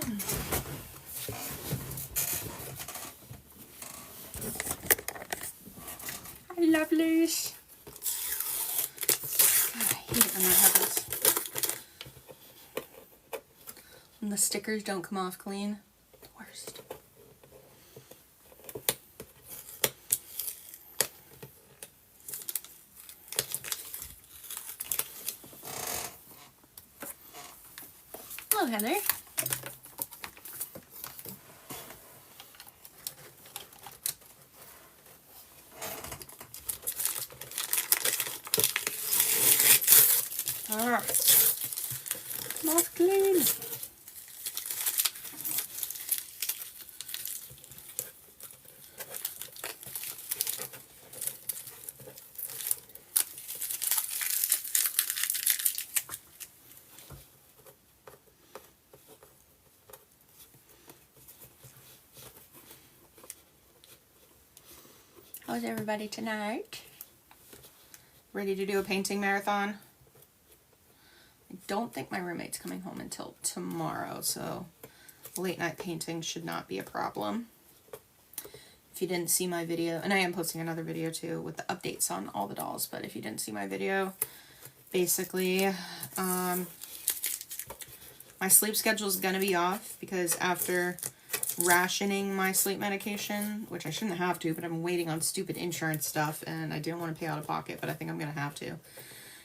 Hi, lovelies. God, I hate it when that happens. When the stickers don't come off clean. The worst. Hello, Heather. Ah, come off clean. How's everybody tonight? Ready to do a painting marathon? I don't think my roommate's coming home until tomorrow, so late night painting should not be a problem. If you didn't see my video, and I am posting another video too with the updates on all the dolls, but if you didn't see my video, basically, my sleep schedule is going to be off because after rationing my sleep medication, which I shouldn't have to, but I'm waiting on stupid insurance stuff, and I didn't want to pay out of pocket, but I think I'm going to have to.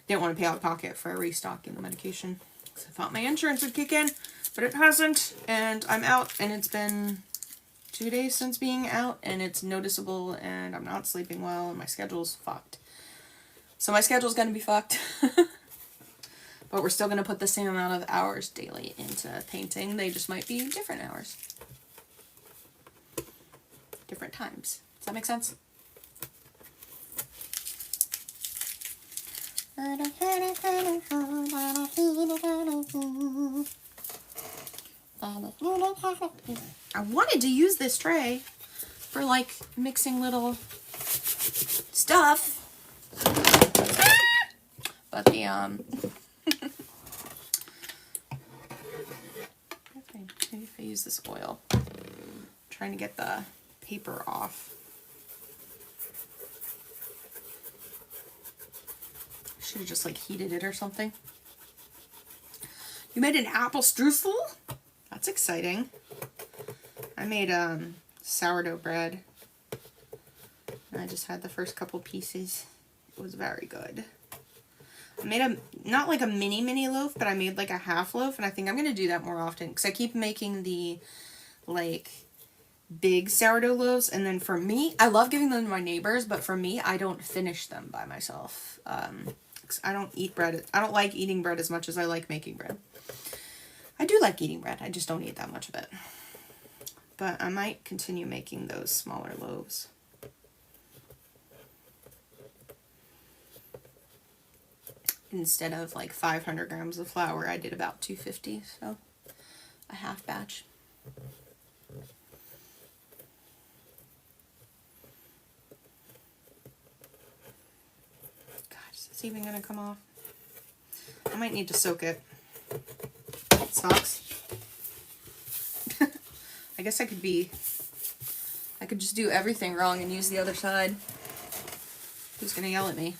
Didn't want to pay out of pocket for restocking the medication because I thought my insurance would kick in, but it hasn't, and I'm out, and it's been 2 days since being out, and it's noticeable, and I'm not sleeping well, and my schedule's fucked. So my schedule's going to be fucked. But we're still going to put the same amount of hours daily into painting. They just might be different hours. Different times. Does that make sense? I wanted to use this tray for like mixing little stuff. But the maybe if I use this oil. I'm trying to get the paper off. Should have just like heated it or something. You made an apple streusel? That's exciting. I made sourdough bread. And I just had the first couple pieces. It was very good. I made not like a mini loaf, but I made like a half loaf, and I think I'm going to do that more often because I keep making the like big sourdough loaves, and then for me, I love giving them to my neighbors, but for me, I don't finish them by myself. I don't eat bread. I don't like eating bread as much as I like making bread. I do like eating bread. I just don't eat that much of it. But I might continue making those smaller loaves. Instead of like 500 grams of flour, I did about 250, so a half batch. God, is this even gonna come off? I might need to soak it. It sucks. I guess I could just do everything wrong and use the other side. Who's gonna yell at me?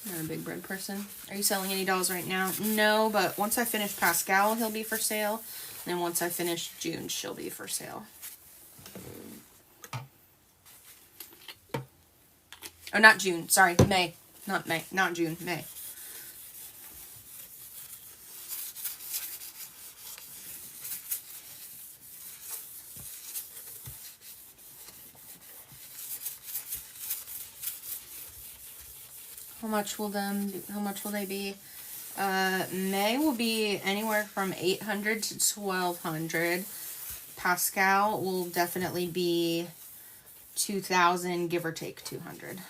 Not a big bread person. Are you selling any dolls right now? No, but once I finish Pascal, he'll be for sale. And then once I finish June, she'll be for sale. Oh, not June. Sorry, May. Not May. Not June. May. How much will they be? May will be anywhere from 800 to 1200. Pascal will definitely be 2000, give or take 200.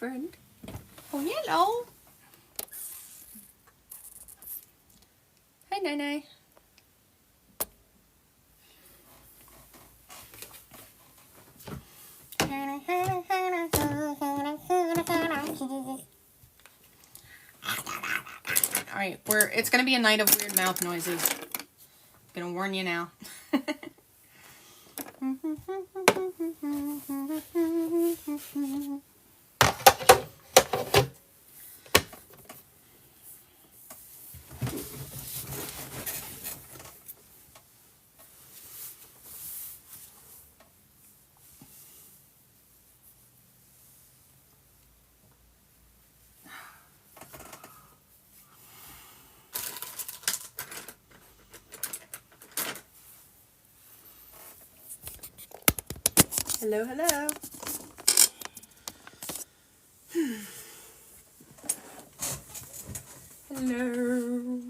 friend. Oh, hello. Hi, Nai. Alright, it's gonna be a night of weird mouth noises. I'm gonna warn you now. Hello, hello. Hello.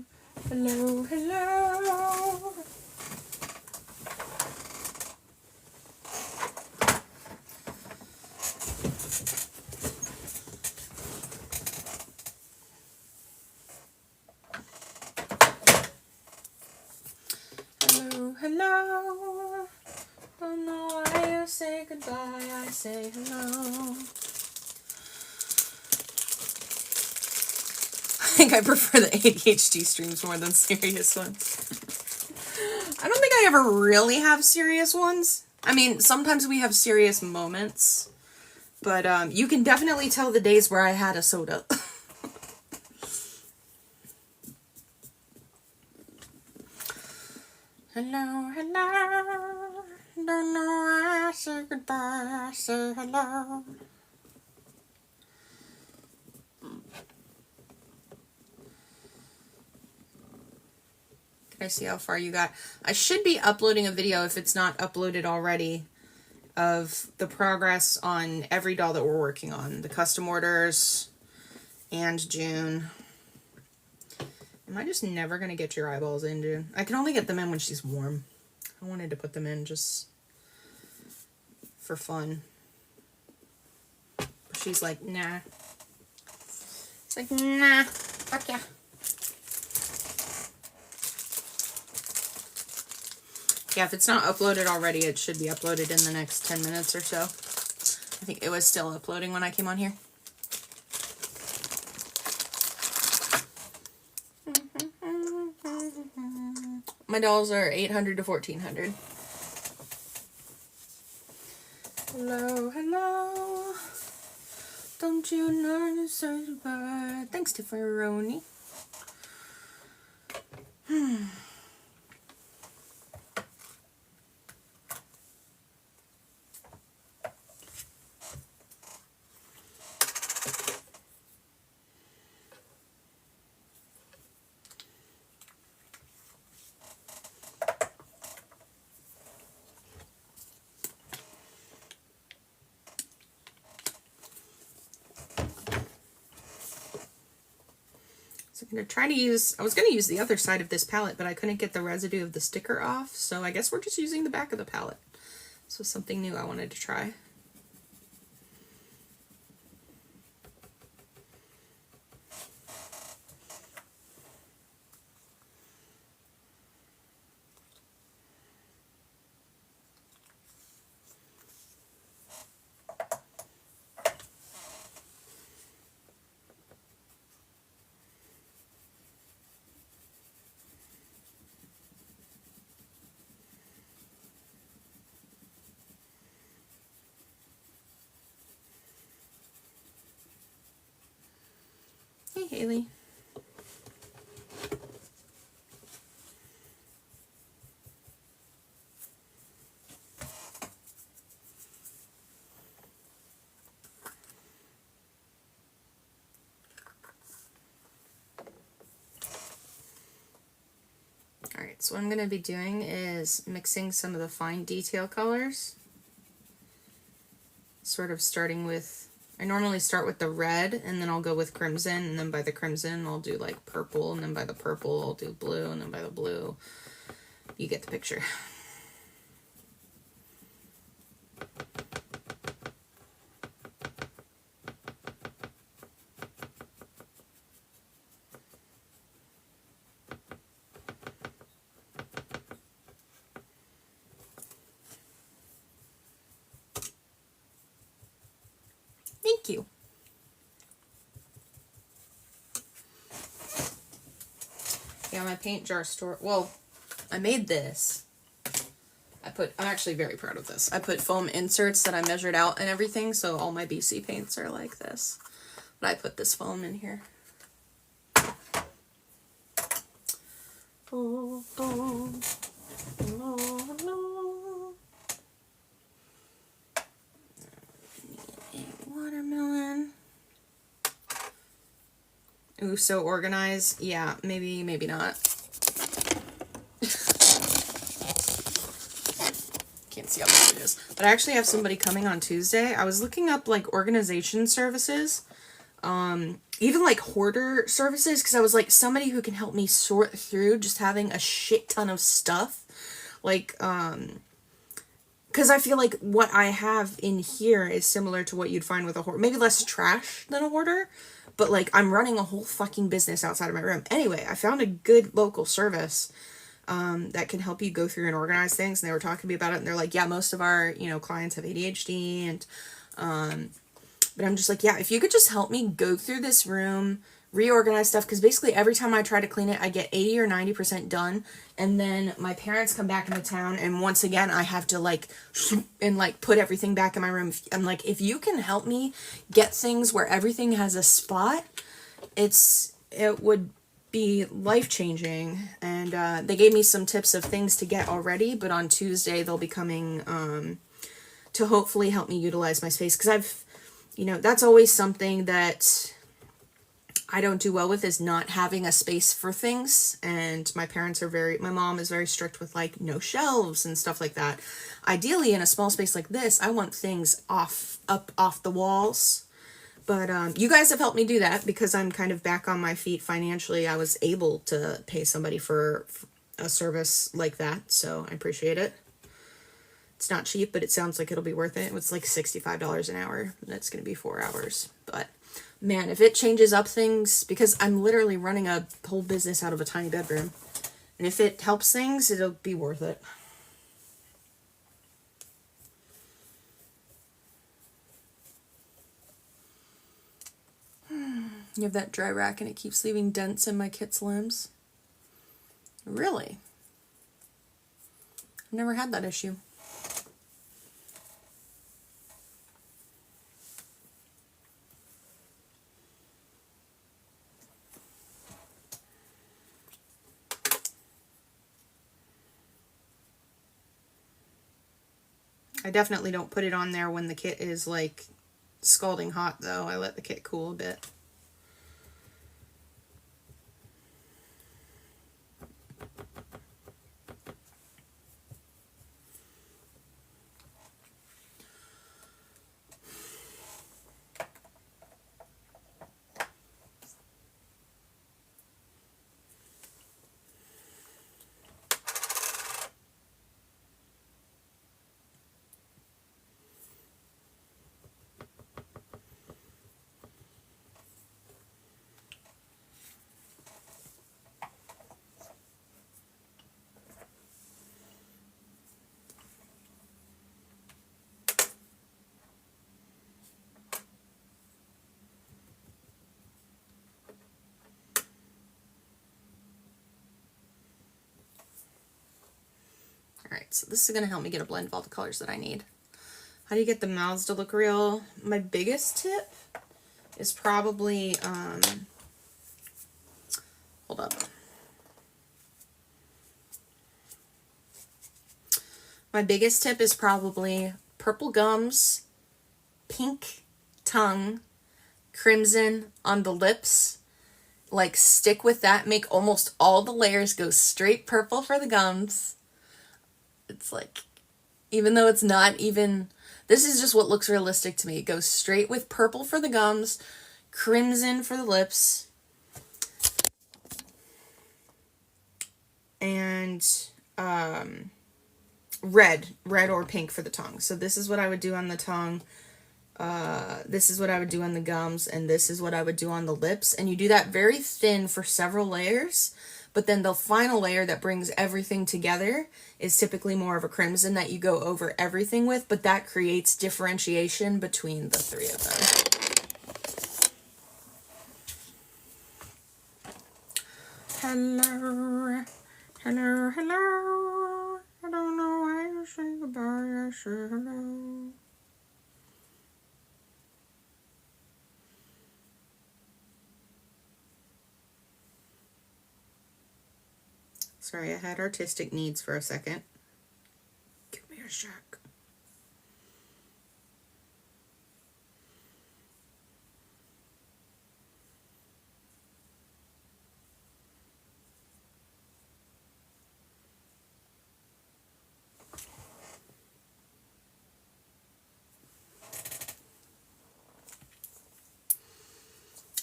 Hello, hello. Hello, hello. Don't know why you say goodbye. I say hello. I think I prefer the ADHD streams more than serious ones. I don't think I ever really have serious ones. I mean, sometimes we have serious moments, but you can definitely tell the days where I had a soda. Hello, hello. Don't know why I say goodbye. I say hello. Can I see how far you got? I should be uploading a video, if it's not uploaded already, of the progress on every doll that we're working on. The custom orders and June. Am I just never going to get your eyeballs in, June? I can only get them in when she's warm. I wanted to put them in just for fun. But she's like, nah. It's like, nah, fuck yeah. Yeah, if it's not uploaded already, it should be uploaded in the next 10 minutes or so. I think it was still uploading when I came on here. My dolls are 800 to 1400. Hello, hello. Don't you know you say goodbye? Thanks, Tiffany. I'm going to try to use, I was going to use the other side of this palette, but I couldn't get the residue of the sticker off, so I guess we're just using the back of the palette. This was something new I wanted to try. Hey, Haley. Alright, so what I'm going to be doing is mixing some of the fine detail colors. Sort of starting with, I normally start with the red, and then I'll go with crimson, and then by the crimson I'll do like purple, and then by the purple I'll do blue, and then by the blue, you get the picture. Thank you. Yeah, my paint jar store. Well, I made this. I'm actually very proud of this. I put foam inserts that I measured out and everything, so all my BC paints are like this. But I put this foam in here. Oh, oh, oh, oh. Watermelon. Ooh, so organized. Yeah, maybe, maybe not. Can't see how much it is. But I actually have somebody coming on Tuesday. I was looking up like organization services. Even like hoarder services, because I was like, somebody who can help me sort through just having a shit ton of stuff. Like, because I feel like what I have in here is similar to what you'd find with a hoarder. Maybe less trash than a hoarder, but like I'm running a whole fucking business outside of my room. Anyway, I found a good local service that can help you go through and organize things. And they were talking to me about it, and they're like, yeah, most of our, clients have ADHD, and but I'm just like, yeah, if you could just help me go through this room, reorganize stuff, because basically every time I try to clean it, I get 80 or 90% done, and then my parents come back into town, and once again, I have to like put everything back in my room. I'm like, if you can help me get things where everything has a spot, it would be life-changing. And they gave me some tips of things to get already, but on Tuesday they'll be coming to hopefully help me utilize my space, because I've that's always something that I don't do well with, is not having a space for things. And my mom is very strict with like no shelves and stuff like that. Ideally in a small space like this, I want things off the walls. But you guys have helped me do that, because I'm kind of back on my feet financially. I was able to pay somebody for a service like that, so I appreciate it. It's not cheap, but it sounds like it'll be worth it. It's like $65 an hour. That's going to be 4 hours. But man, if it changes up things, because I'm literally running a whole business out of a tiny bedroom, and if it helps things, it'll be worth it. You have that dry rack and it keeps leaving dents in my kit's limbs? Really? I've never had that issue. I definitely don't put it on there when the kit is like scalding hot, though. I let the kit cool a bit. Alright, so this is going to help me get a blend of all the colors that I need. How do you get the mouths to look real? My biggest tip is probably, hold up. My biggest tip is probably purple gums, pink tongue, crimson on the lips. Like, stick with that. Make almost all the layers go straight purple for the gums. It's like, even though it's not even, this is just what looks realistic to me. It goes straight with purple for the gums, crimson for the lips, and red or pink for the tongue. So this is what I would do on the tongue. This is what I would do on the gums, and this is what I would do on the lips. And you do that very thin for several layers. But then the final layer that brings everything together is typically more of a crimson that you go over everything with, but that creates differentiation between the three of them. Hello, hello, hello. I don't know why you say goodbye, I say hello. Sorry, I had artistic needs for a second. Give me a sec.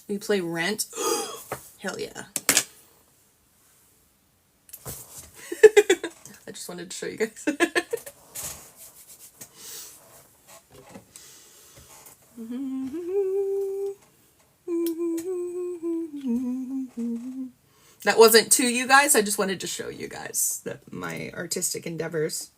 We play Rent. Hell yeah. I just wanted to show you guys. That wasn't to you guys. I just wanted to show you guys that my artistic endeavors.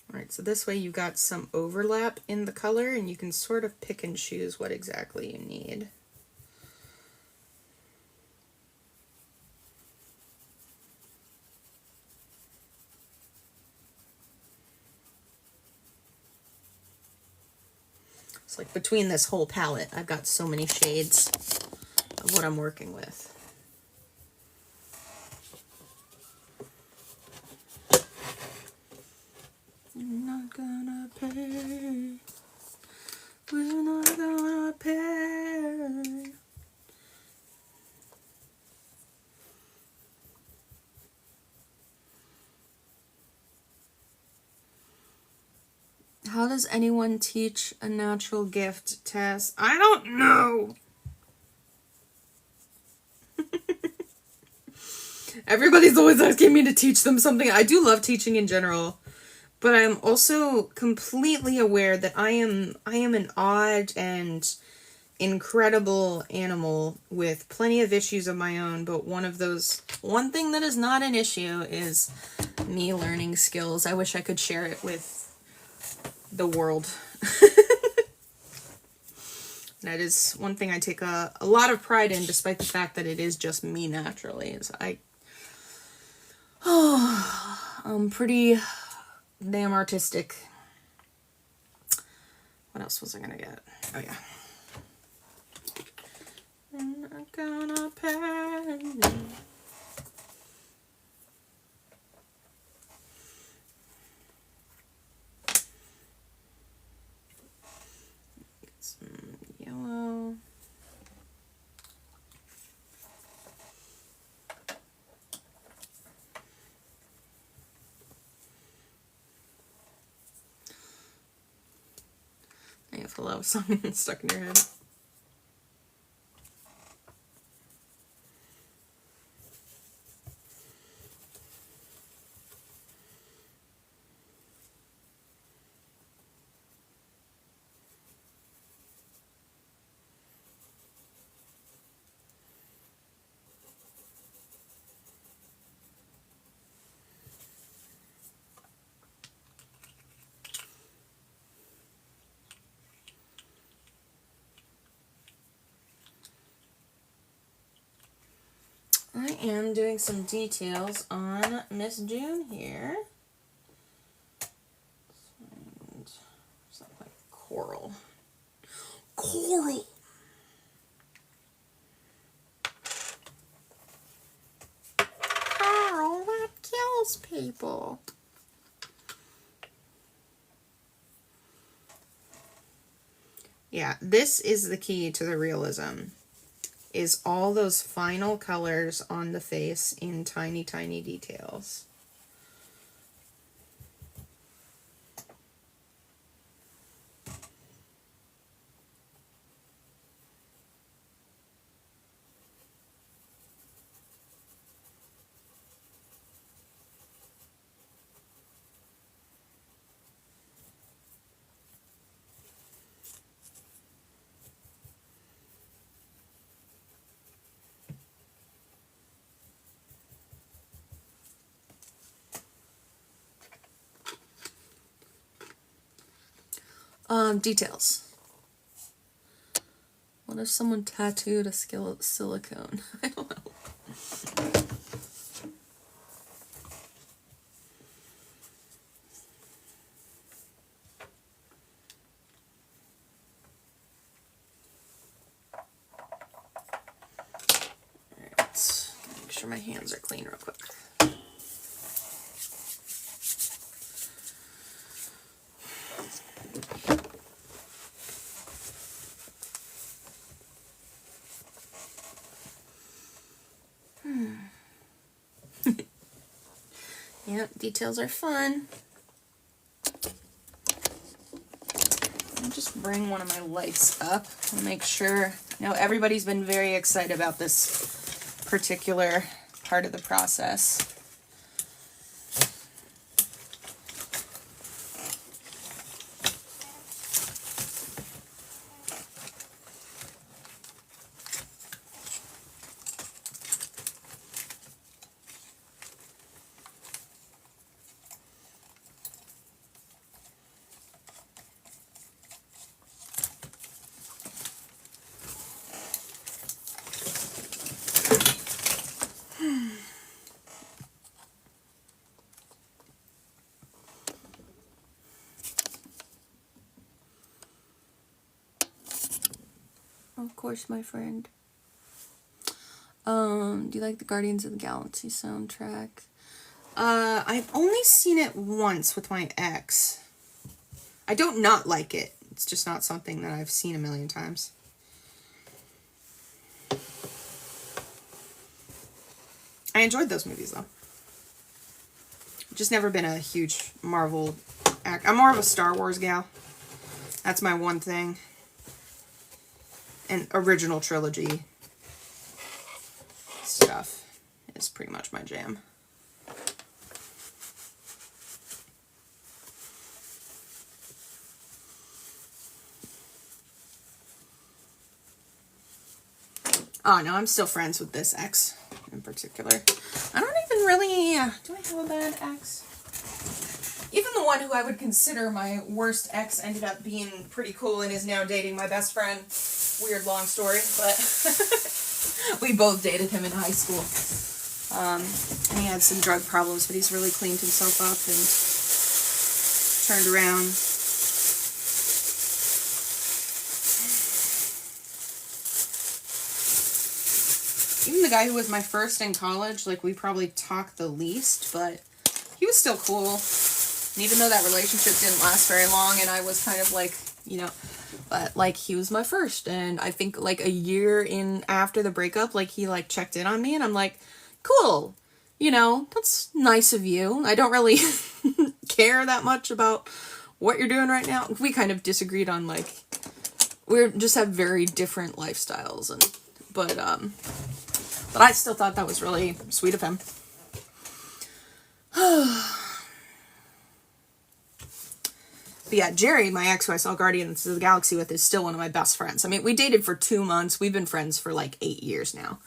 Alright, so this way you got some overlap in the color and you can sort of pick and choose what exactly you need. It's like between this whole palette, I've got so many shades of what I'm working with. We're not gonna pay. We're not gonna pay. How does anyone teach a natural gift test? I don't know. Everybody's always asking me to teach them something. I do love teaching in general, but I'm also completely aware that I am an odd and incredible animal with plenty of issues of my own, but one thing that is not an issue is me learning skills. I wish I could share it with the world. That is one thing I take a lot of pride in, despite the fact that it is just me naturally. Is I'm pretty damn artistic. What else was I gonna get? Oh yeah. I'm not gonna pay. Get some yellow. I have a love song stuck in your head. I am doing some details on Miss June here. And something like coral. Coral! Coral, that kills people. Yeah, this is the key to the realism. Is all those final colors on the face in tiny, tiny details. Details. What if someone tattooed a silicone? I don't know. Alright, make sure my hands are clean real quick. Yep, details are fun. I'll just bring one of my lights up and make sure. Now everybody's been very excited about this particular part of the process. Of course, my friend. Do you like the Guardians of the Galaxy soundtrack? I've only seen it once with my ex. I don't not like it. It's just not something that I've seen a million times. I enjoyed those movies, though. Just never been a huge Marvel act. I'm more of a Star Wars gal. That's my one thing. And original trilogy stuff is pretty much my jam. Oh, no, I'm still friends with this ex in particular. I don't even really... do I have a bad ex? Even the one who I would consider my worst ex ended up being pretty cool and is now dating my best friend. Weird long story, but we both dated him in high school. And he had some drug problems, but he's really cleaned himself up and turned around. Even the guy who was my first in college, like, we probably talked the least, but he was still cool. And even though that relationship didn't last very long, and I was kind of like, you know, but, like, he was my first, and I think, like, a year in after the breakup, like, he, like, checked in on me, and I'm like, cool, you know, that's nice of you. I don't really care that much about what you're doing right now. We kind of disagreed on, like, we just have very different lifestyles, and, but I still thought that was really sweet of him. But yeah, Jerry, my ex who I saw Guardians of the Galaxy with, is still one of my best friends. I mean, we dated for 2 months. We've been friends for like 8 years now.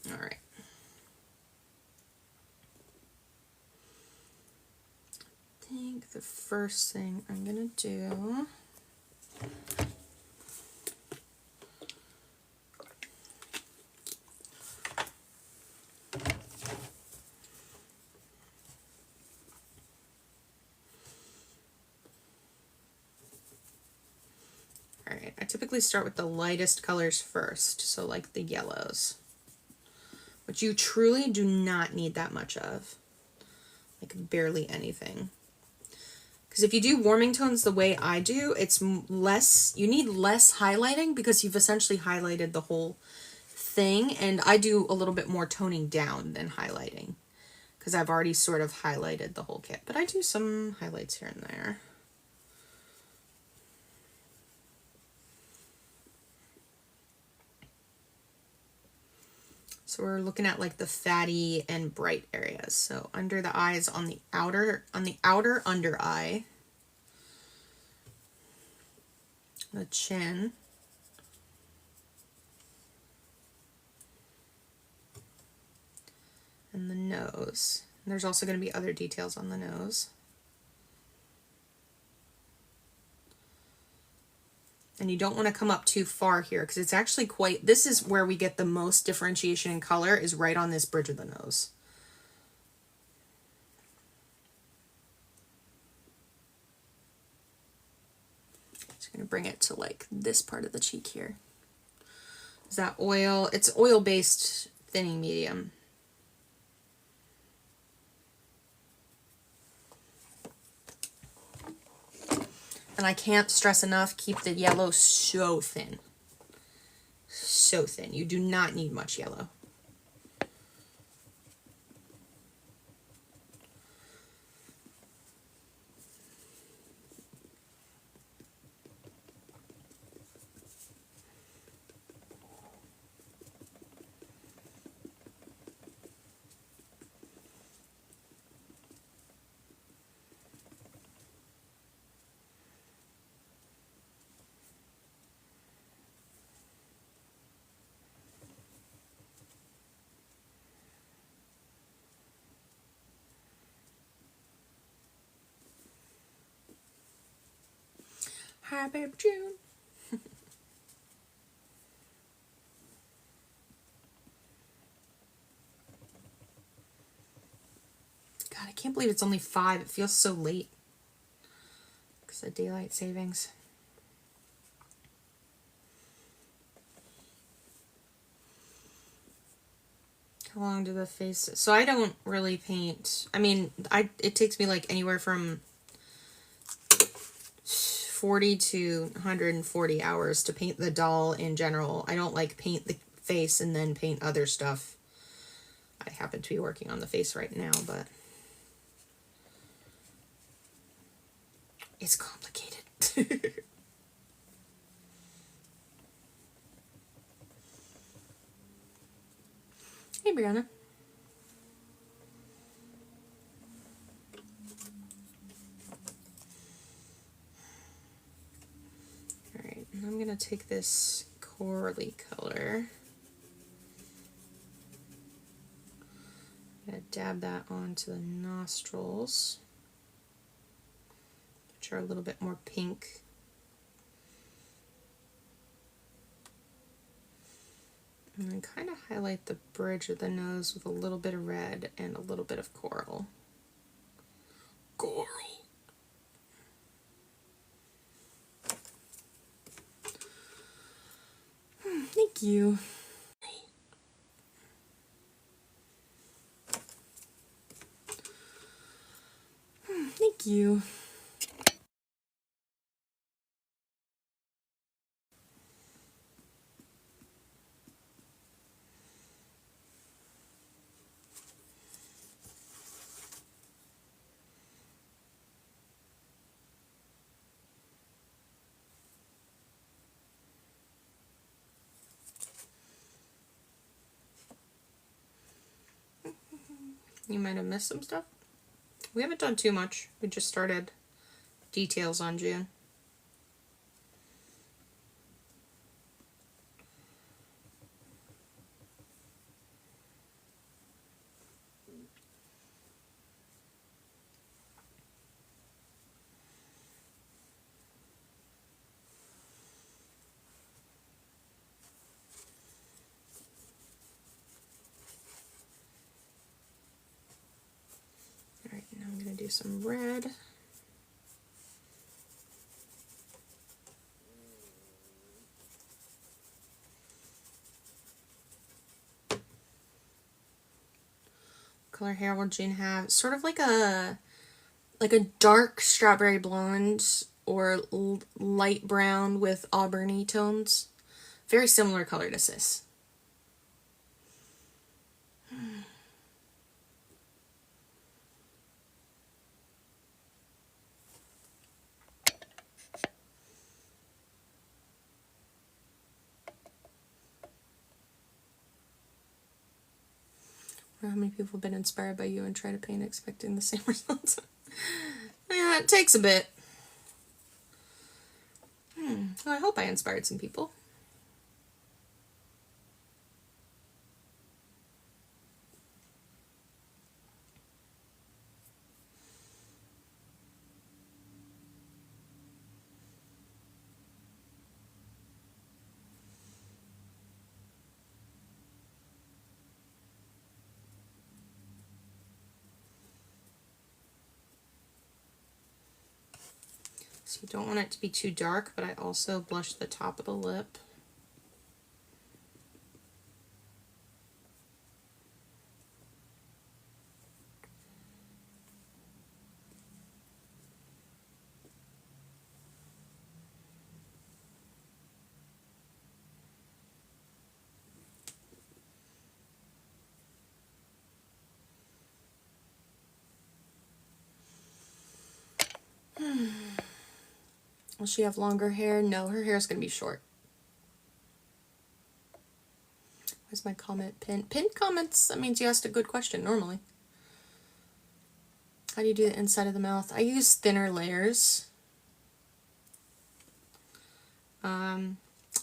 All right. I think the first thing I'm going to do... Alright, I typically start with the lightest colors first, so like the yellows, which you truly do not need that much of, like barely anything. Because if you do warming tones the way I do, it's less, you need less highlighting because you've essentially highlighted the whole thing, and I do a little bit more toning down than highlighting because I've already sort of highlighted the whole kit, but I do some highlights here and there. So we're looking at like the fatty and bright areas. So under the eyes, on the outer under eye. the chin. And the nose. And there's also going to be other details on the nose. And you don't want to come up too far here because it's actually quite, this is where we get the most differentiation in color, is right on this bridge of the nose. Just going to bring it to like this part of the cheek here. Is that oil? It's oil-based thinning medium. And I can't stress enough, keep the yellow so thin. So thin. You do not need much yellow. Hi, babe June. God, I can't believe it's only 5. It feels so late. Because of daylight savings. How long do the face... So I don't really paint... I mean, it takes me like anywhere from 40 to 140 hours to paint the doll in general. I don't like paint the face and then paint other stuff. I happen to be working on the face right now, but it's complicated. Hey, Brianna. Alright, I'm going to take this corally color. I'm going to dab that onto the nostrils, which are a little bit more pink. And then kind of highlight the bridge of the nose with a little bit of red and a little bit of coral. Coral! Thank you. Thank you. You might have missed some stuff. We haven't done too much. We just started details on June. Alright, now I'm going to do some red. Color hair will June have? Sort of like a dark strawberry blonde or light brown with auburny tones. Very similar color to Sis. How many people have been inspired by you and try to paint expecting the same results? Yeah, it takes a bit. Well, I hope I inspired some people. So you don't want it to be too dark, but I also blush the top of the lip. Will she have longer hair? No, her hair is going to be short. Where's my comment pin? Pinned comments, that means you asked a good question normally. How do you do the inside of the mouth? I use thinner layers. And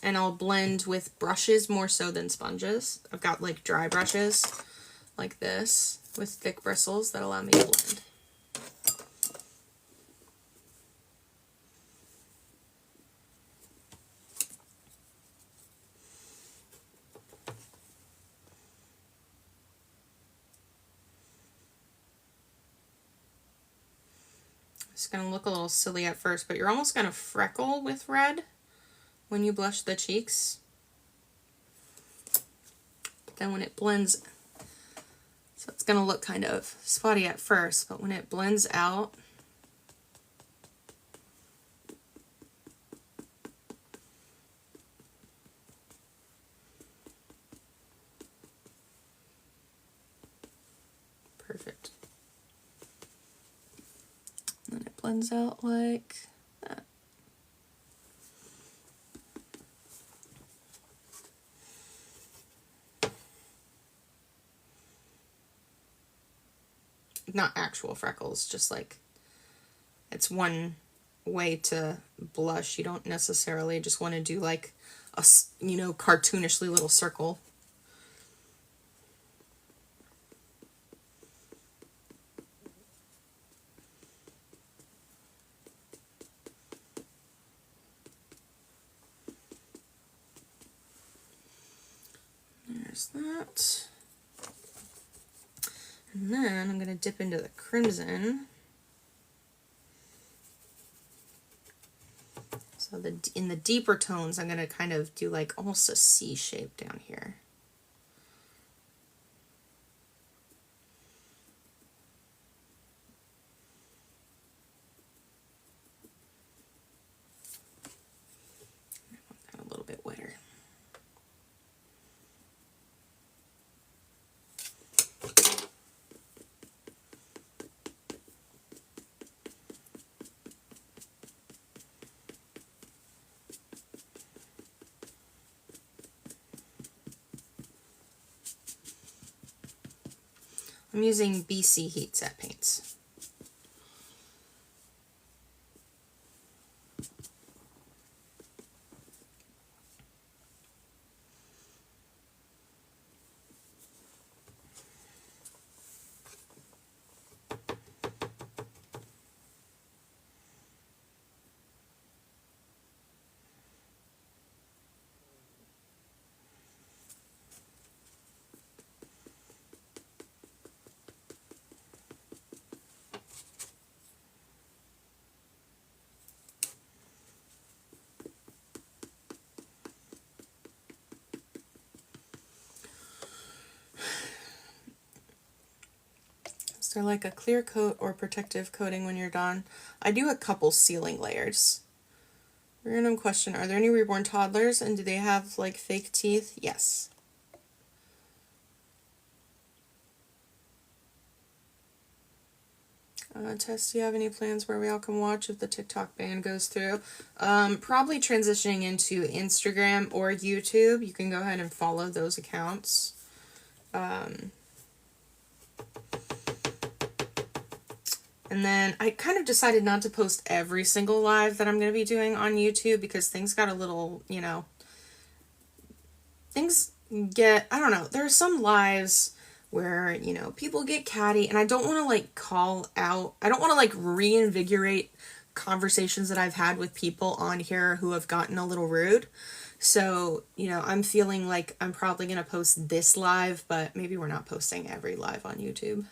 I'll blend with brushes more so than sponges. I've got like dry brushes like this with thick bristles that allow me to blend. It's going to look a little silly at first, but you're almost going to freckle with red when you blush the cheeks. But then when it blends, so it's going to look kind of spotty at first, but when it blends out, perfect. And then it blends out like that. Not actual freckles, just like, it's one way to blush. You don't necessarily just want to do like a, you know, cartoonishly little circle. There's that. And then I'm going to dip into the crimson. So in the deeper tones, I'm going to kind of do like almost a C shape down here. I want that a little bit wetter. I'm using BC Heat Set paints. Is there like a clear coat or protective coating when you're done? I do a couple sealing layers. Random question, are there any reborn toddlers and do they have like fake teeth? Yes. Tess, do you have any plans where we all can watch if the TikTok ban goes through? Probably transitioning into Instagram or YouTube. You can go ahead and follow those accounts. And then I kind of decided not to post every single live that I'm going to be doing on YouTube because things got a little, you know, things get, I don't know, there are some lives where, you know, people get catty and I don't want to like call out, I don't want to like reinvigorate conversations that I've had with people on here who have gotten a little rude. So, you know, I'm feeling like I'm probably going to post this live, but maybe we're not posting every live on YouTube.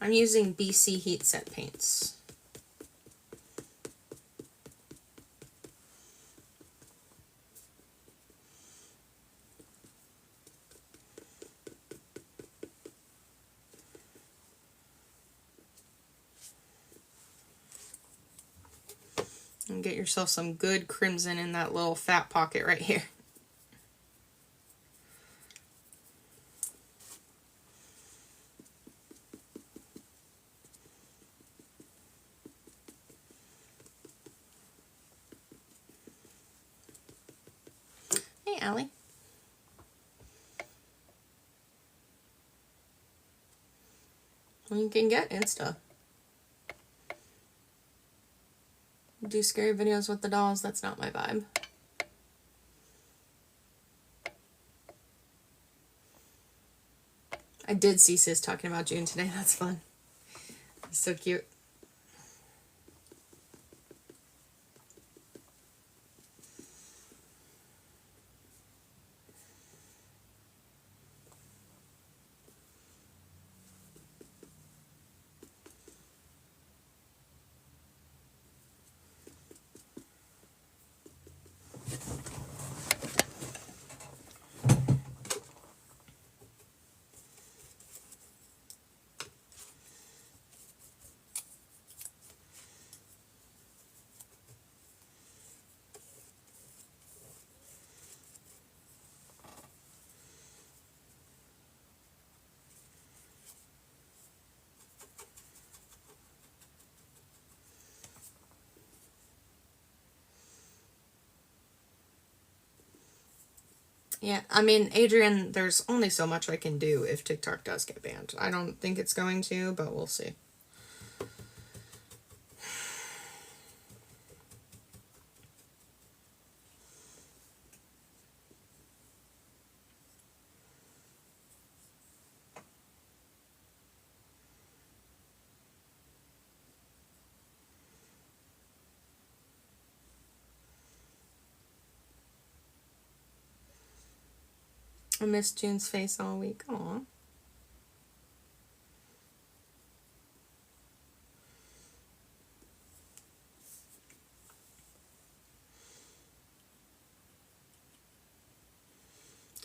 I'm using BC Heat Set paints. And get yourself some good crimson in that little fat pocket right here. Hey, Allie. Well, you can get Insta. Do scary videos with the dolls, that's not my vibe. I did see Sis talking about June today, that's fun. It's so cute. Yeah, I mean, Adrian, there's only so much I can do if TikTok does get banned. I don't think it's going to, but we'll see. I missed June's face all week. Aw.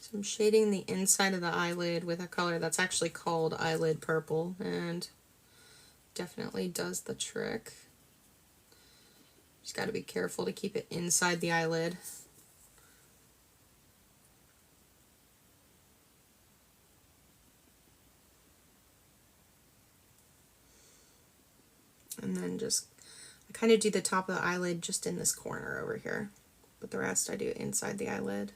So I'm shading the inside of the eyelid with a color that's actually called Eyelid Purple and definitely does the trick. Just got to be careful to keep it inside the eyelid. And then just, I kind of do the top of the eyelid just in this corner over here. But the rest I do inside the eyelid.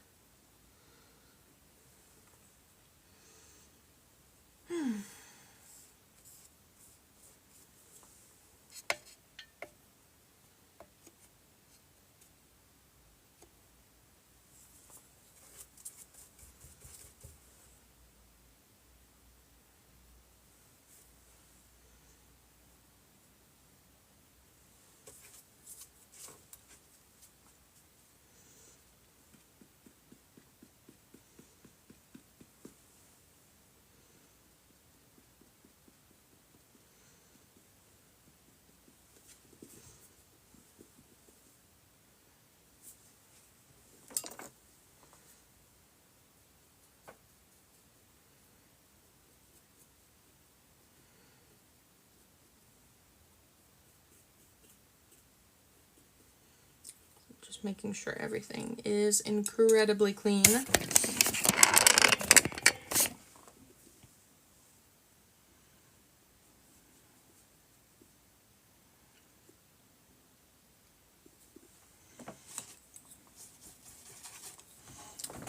Just making sure everything is incredibly clean.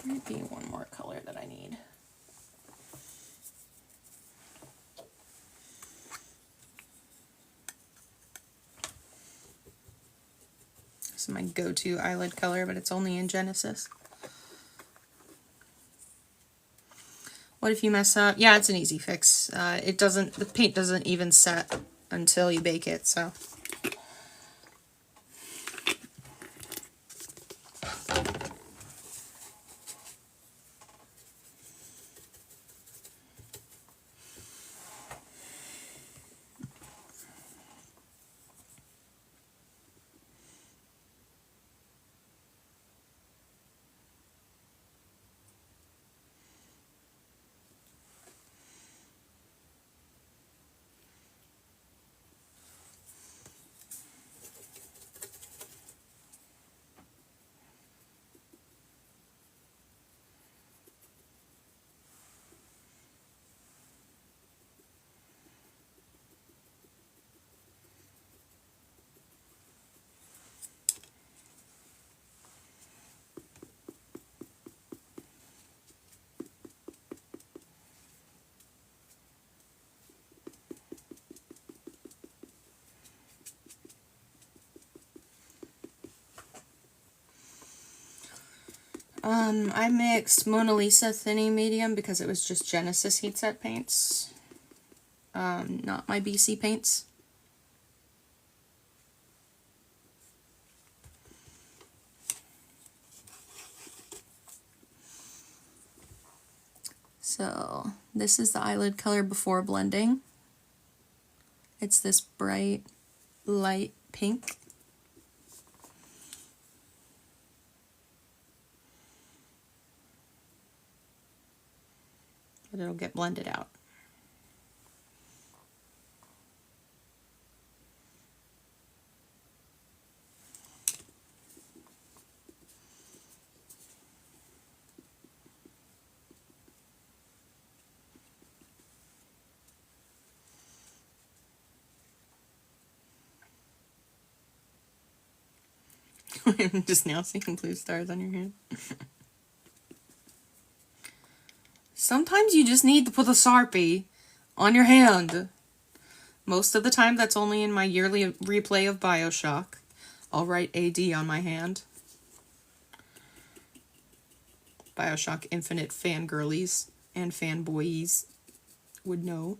Might be one more color that I need. This is my go-to eyelid color, but it's only in Genesis. What if you mess up? Yeah, it's an easy fix. The paint doesn't even set until you bake it, so. I mixed Mona Lisa Thinning Medium because it was just Genesis Heat Set paints, not my BC paints. So this is the eyelid color before blending. It's this bright, light pink. But it'll get blended out. I'm just now seeing blue stars on your hand. Sometimes you just need to put a Sharpie on your hand. Most of the time that's only in my yearly replay of BioShock. I'll write AD on my hand. BioShock Infinite fangirlies and fanboys would know.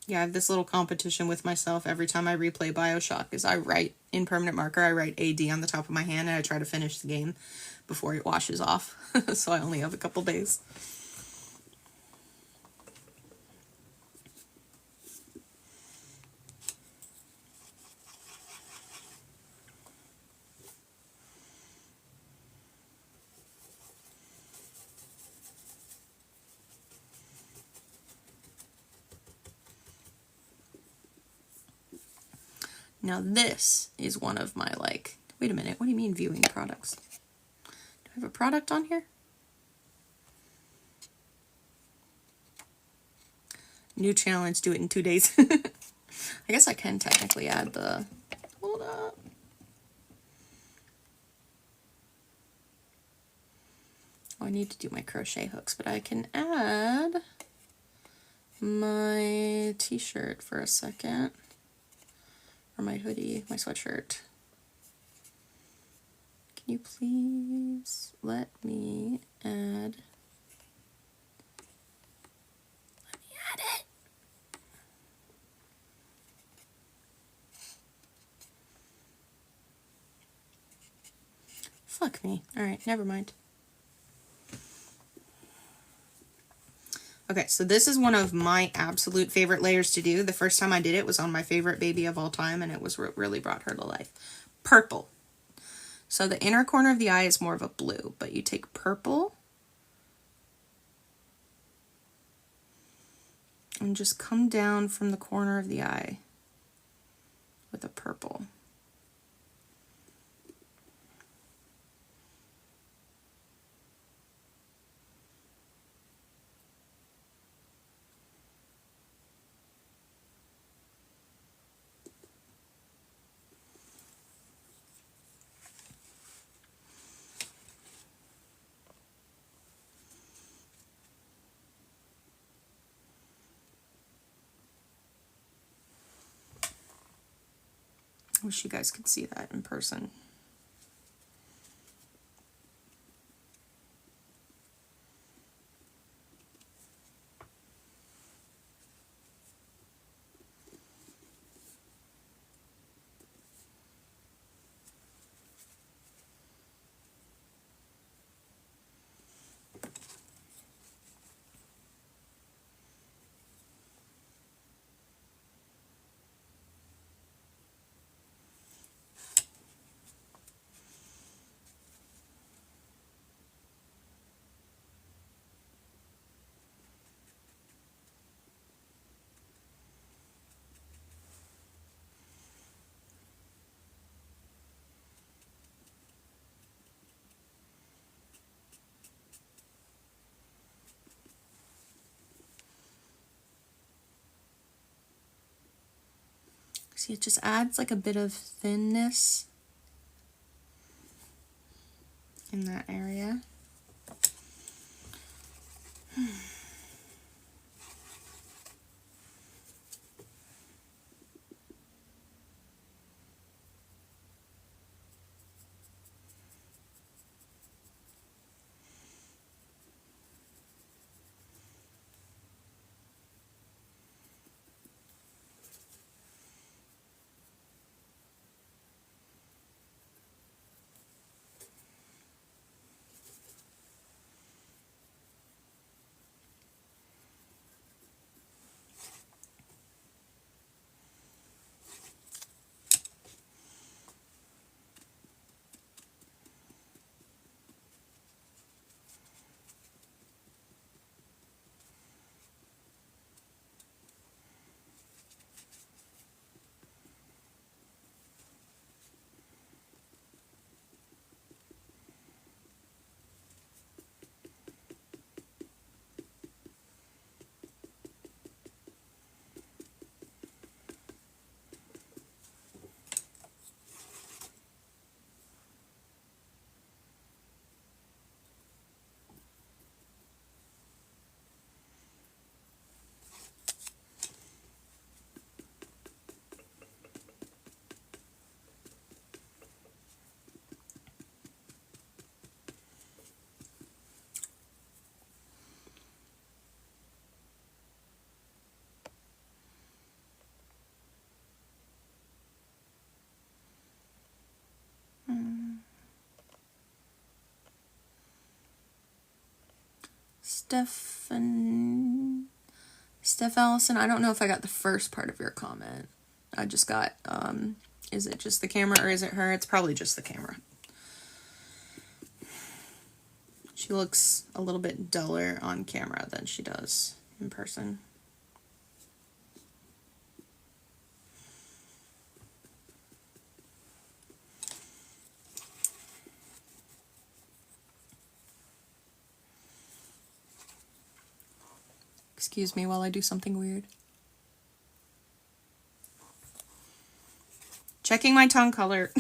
Yeah, I have this little competition with myself every time I replay BioShock is I write in permanent marker, I write AD on the top of my hand and I try to finish the game before it washes off. So I only have a couple days. Now this is one of my wait a minute, what do you mean viewing products? Do I have a product on here? New challenge, do it in 2 days. I guess I can technically add the, hold up. Oh, I need to do my crochet hooks, but I can add my t-shirt for a second. Or my hoodie, my sweatshirt. Can you please let me add it? Fuck me. Alright, never mind. Okay, so this is one of my absolute favorite layers to do. The first time I did it was on my favorite baby of all time, and it was what really brought her to life. Purple. So the inner corner of the eye is more of a blue, but you take purple And just come down from the corner of the eye with a purple. I wish you guys could see that in person. See, it just adds like a bit of thinness in that area. Steph Allison, I don't know if I got the first part of your comment. I just got, is it just the camera or is it her? It's probably just the camera. She looks a little bit duller on camera than she does in person. Excuse me while I do something weird. Checking my tongue color.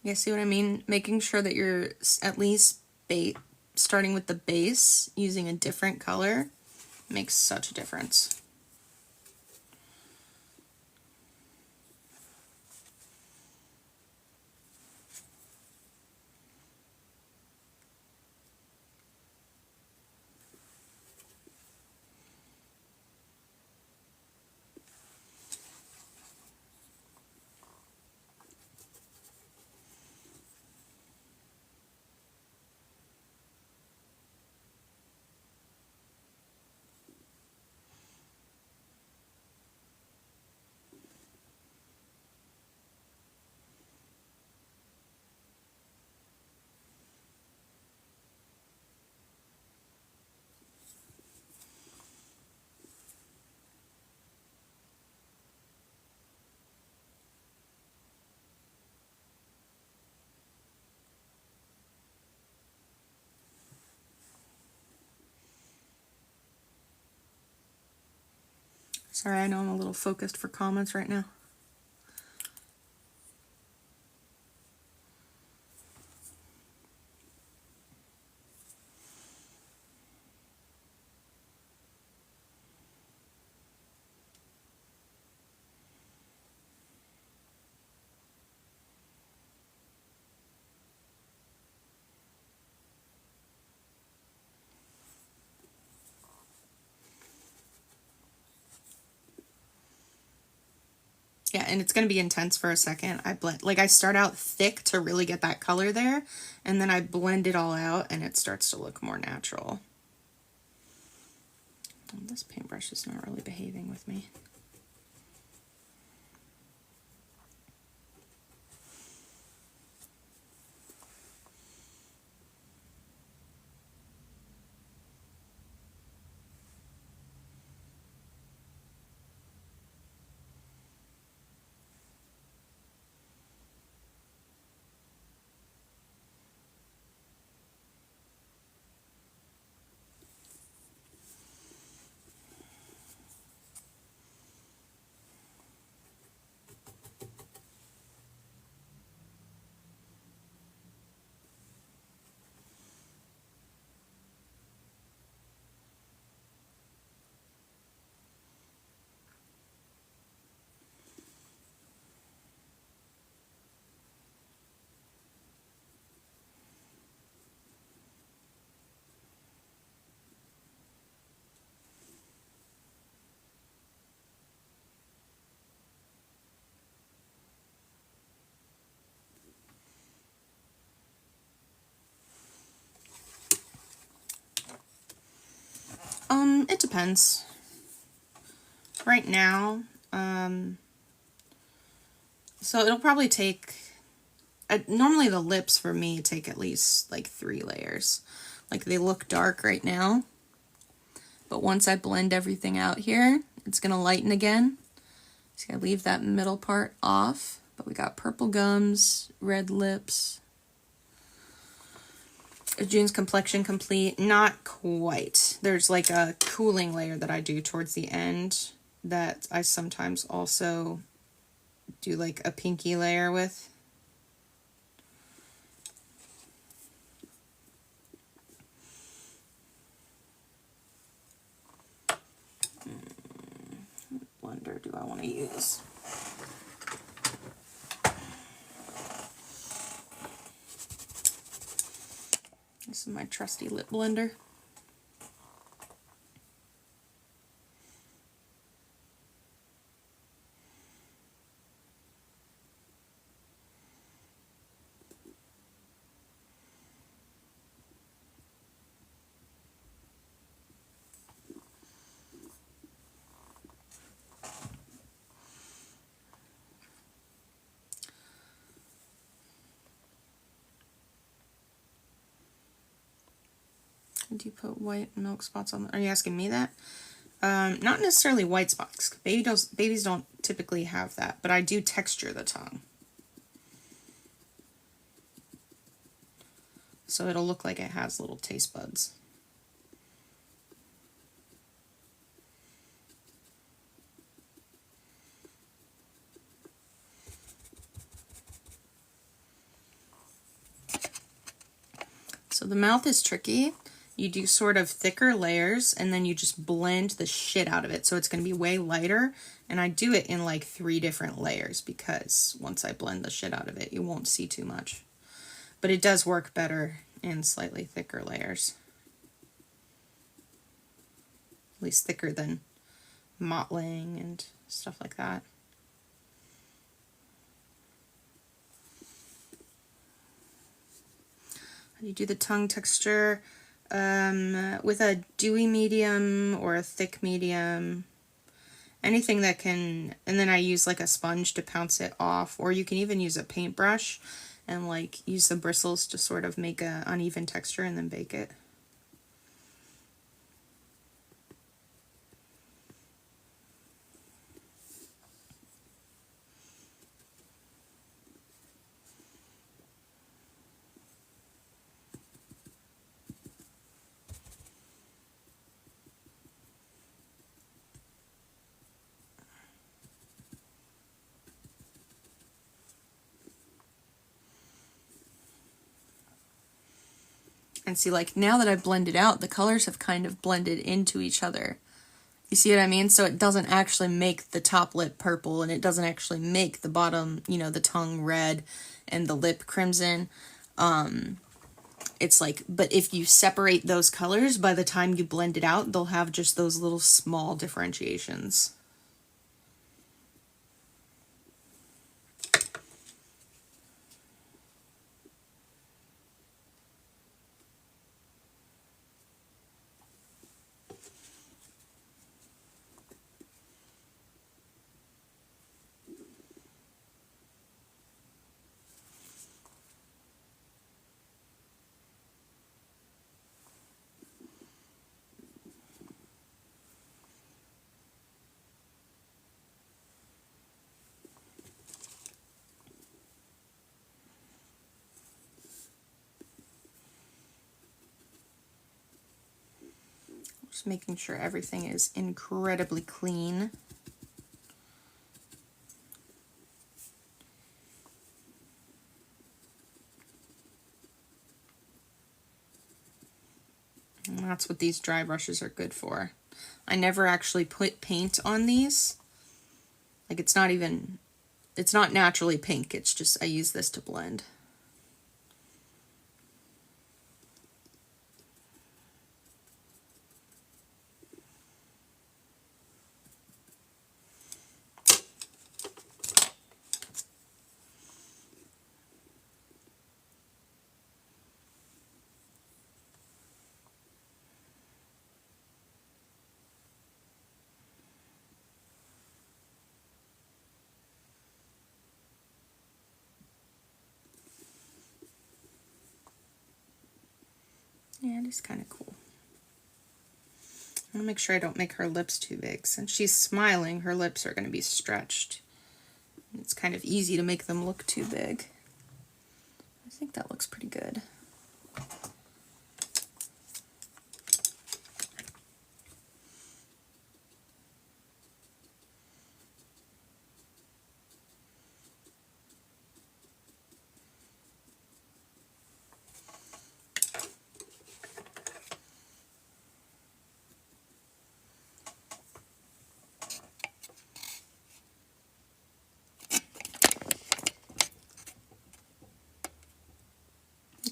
You see what I mean? Making sure that you're at least starting with the base, using a different color, makes such a difference. Sorry, I know I'm a little focused for comments right now. Yeah, and it's going to be intense for a second. I start out thick to really get that color there, and then I blend it all out and it starts to look more natural. Oh, this paintbrush is not really behaving with me. It depends. Right now, so it'll probably take, normally the lips for me take at least like 3 layers. Like they look dark right now, but once I blend everything out here, it's gonna lighten again. So I leave that middle part off, but we got purple gums, red lips. Is June's complexion complete? Not quite. There's like a cooling layer that I do towards the end that I sometimes also do like a pinky layer with. What blender do I want to use? This is my trusty lip blender. Do you put white milk spots on? Are you asking me that? Not necessarily white spots. Babies don't typically have that, but I do texture the tongue. So it'll look like it has little taste buds. So the mouth is tricky. You do sort of thicker layers and then you just blend the shit out of it. So it's going to be way lighter. And I do it in like 3 different layers because once I blend the shit out of it, you won't see too much. But it does work better in slightly thicker layers. At least thicker than mottling and stuff like that. You do the tongue texture with a dewy medium or a thick medium, anything that can, and then I use like a sponge to pounce it off, or you can even use a paintbrush and like use the bristles to sort of make an uneven texture and then bake it. And see, like, now that I've blended out, the colors have kind of blended into each other. You see what I mean? So it doesn't actually make the top lip purple, and it doesn't actually make the bottom, you know, the tongue red and the lip crimson. It's like, but if you separate those colors, by the time you blend it out, they'll have just those little small differentiations. Just making sure everything is incredibly clean. And that's what these dry brushes are good for. I never actually put paint on these. Like, it's not naturally pink. It's just, I use this to blend. Yeah, it is kind of cool. I want to make sure I don't make her lips too big. Since she's smiling, her lips are going to be stretched. It's kind of easy to make them look too big. I think that looks pretty good.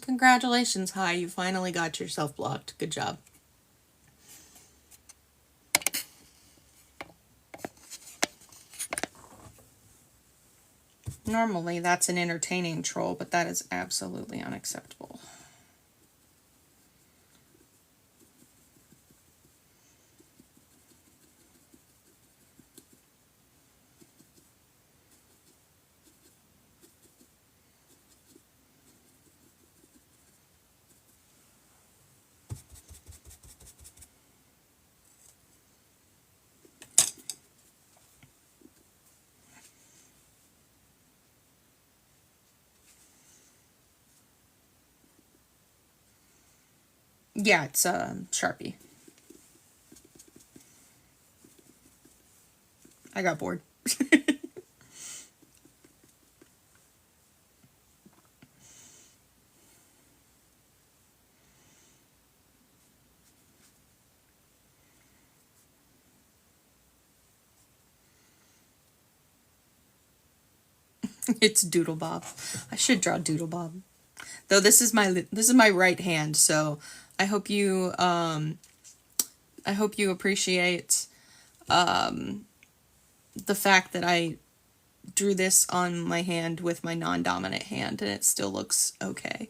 Congratulations, Hi, you finally got yourself blocked. Good job. Normally that's an entertaining troll, but that is absolutely unacceptable. Yeah, it's Sharpie. I got bored. It's Doodle Bob. I should draw Doodle Bob. Though this is my right hand, so I hope you appreciate the fact that I drew this on my hand with my non-dominant hand and it still looks okay.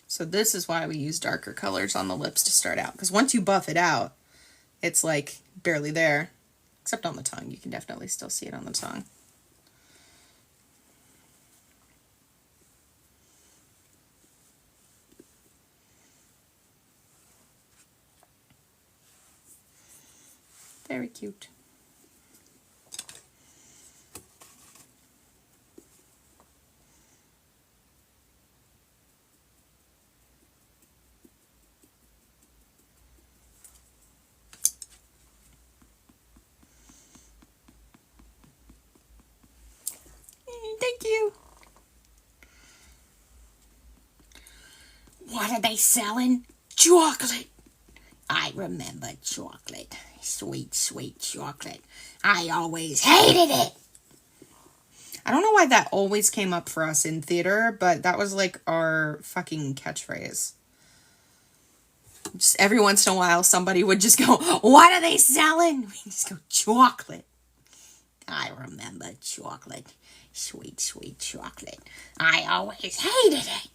So this is why we use darker colors on the lips to start out. Because once you buff it out, it's like barely there. Except on the tongue. You can definitely still see it on the tongue. Very cute. Thank you. What are they selling? Chocolate. I remember chocolate. Sweet, sweet chocolate. I always hated it. I don't know why that always came up for us in theater, but that was like our fucking catchphrase. Just every once in a while, somebody would just go, "What are they selling?" We just go, "Chocolate." I remember chocolate. Sweet, sweet chocolate. I always hated it.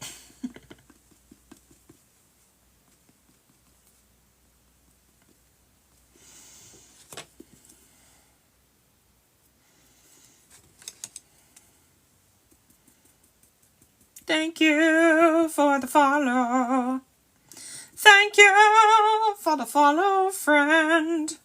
Thank you for the follow. Thank you for the follow, friend.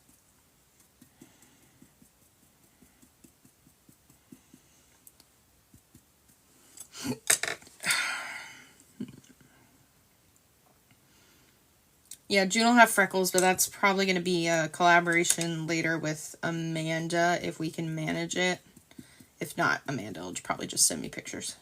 Yeah, June will have freckles, but that's probably going to be a collaboration later with Amanda if we can manage it. If not, Amanda will probably just send me pictures.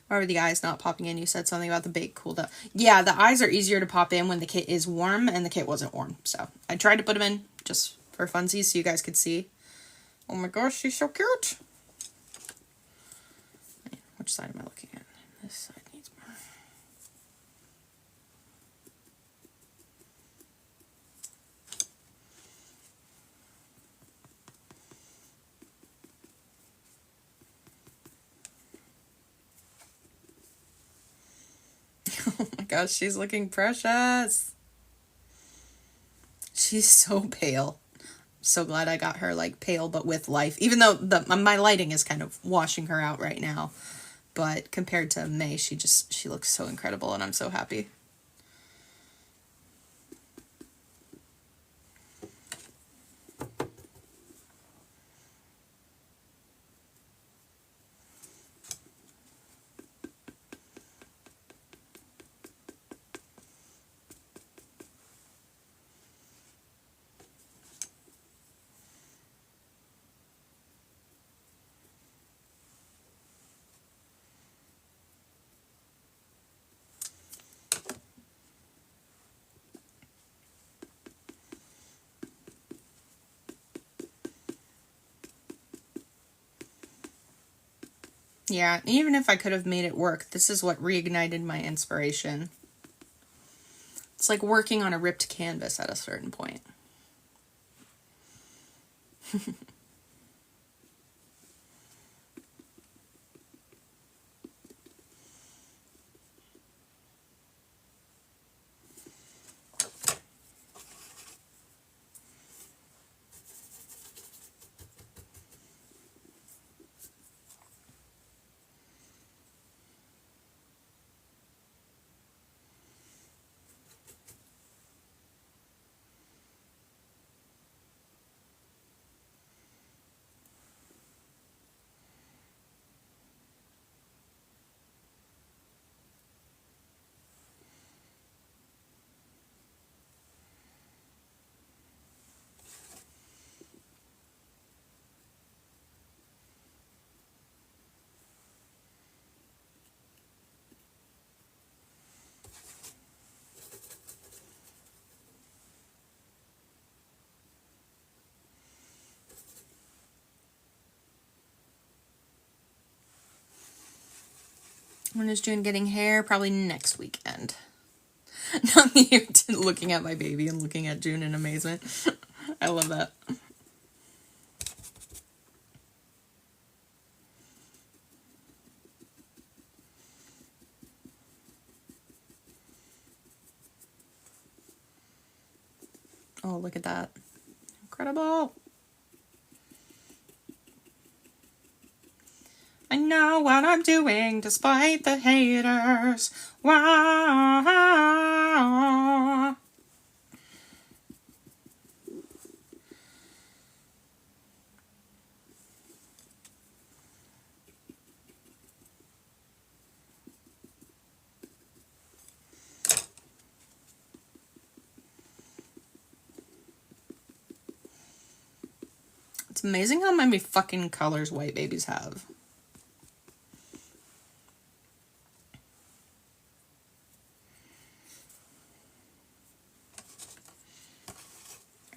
Why were the eyes not popping in? You said something about the bake cooled up. Yeah, the eyes are easier to pop in when the kit is warm, and the kit wasn't warm. So I tried to put them in just for funsies so you guys could see. Oh my gosh, she's so cute. Which side am I looking at? This side needs more. Oh my gosh, she's looking precious. She's so pale. So glad I got her like pale but with life. Even though my lighting is kind of washing her out right now. But compared to May, she looks so incredible and I'm so happy. Yeah, even if I could have made it work, this is what reignited my inspiration. It's like working on a ripped canvas at a certain point. When is June getting hair? Probably next weekend. Not me looking at my baby and looking at June in amazement. I love that. Oh, look at that. Incredible. I know what I'm doing despite the haters. Wow. It's amazing how many fucking colors white babies have.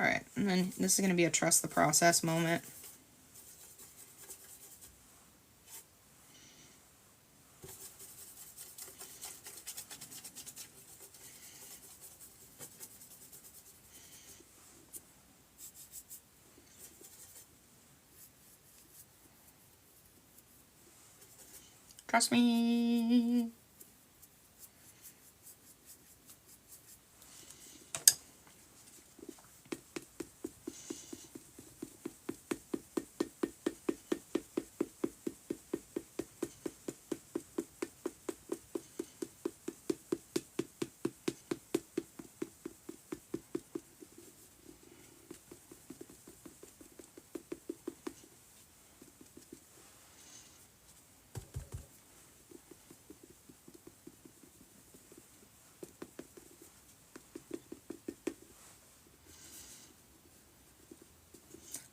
Alright, and then this is going to be a trust the process moment. Trust me.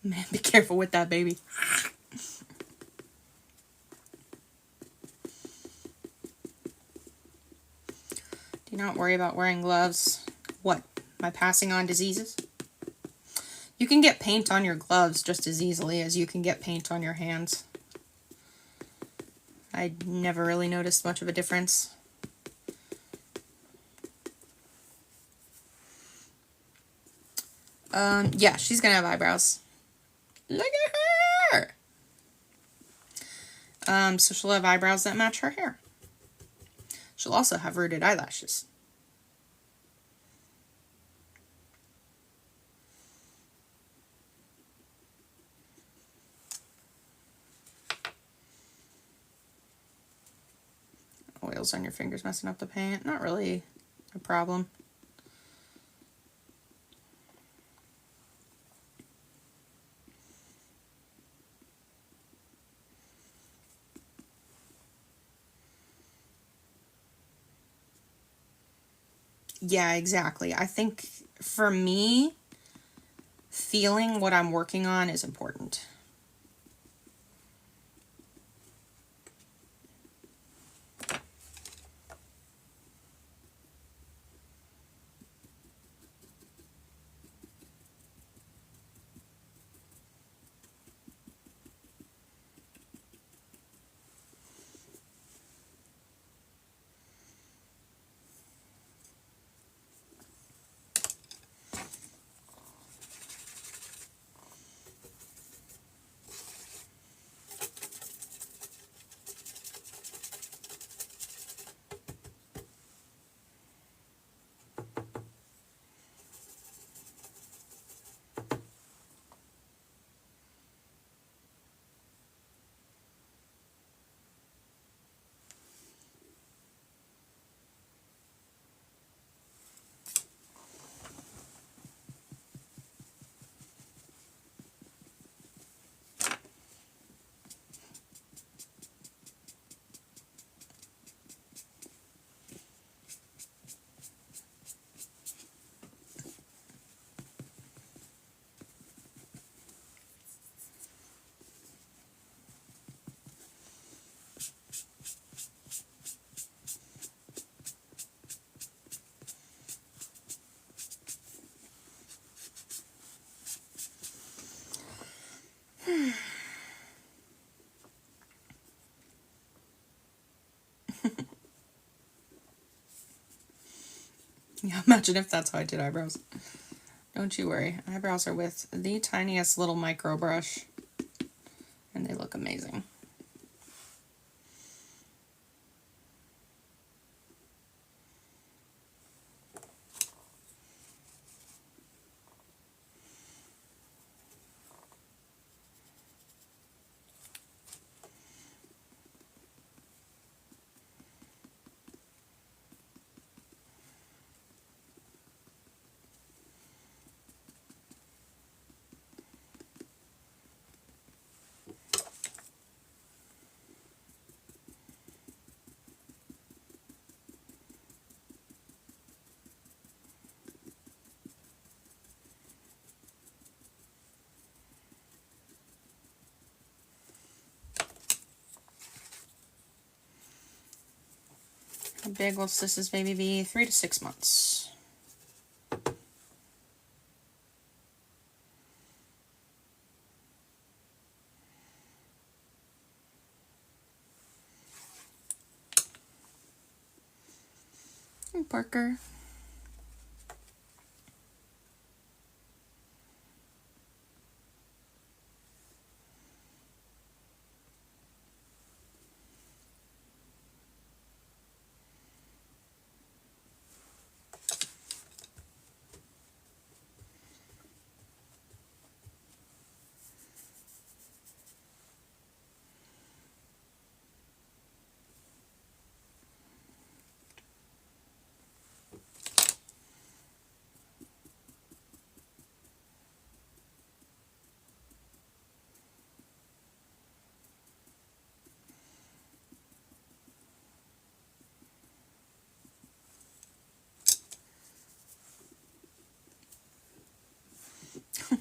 Man, be careful with that baby. Do not worry about wearing gloves. What? Am I passing on diseases? You can get paint on your gloves just as easily as you can get paint on your hands. I never really noticed much of a difference. Yeah, she's gonna have eyebrows. Look at her! So she'll have eyebrows that match her hair. She'll also have rooted eyelashes. Oils on your fingers messing up the paint. Not really a problem. Yeah, exactly. I think for me, feeling what I'm working on is important. Yeah, imagine if that's how I did eyebrows. Don't you worry. Eyebrows are with the tiniest little micro brush, and they look amazing. How big will Sis's baby be? 3 to 6 months. Hey, Parker.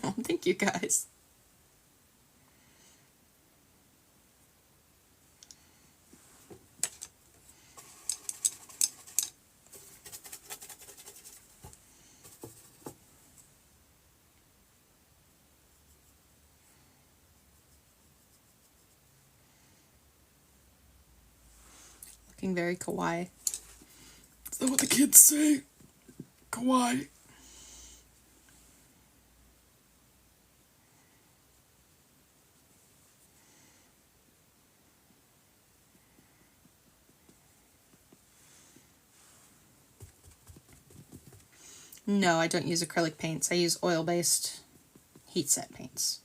Oh, thank you guys. Looking very kawaii. Is that what the kids say? Kawaii. No, I don't use acrylic paints. I use oil-based heat set paints.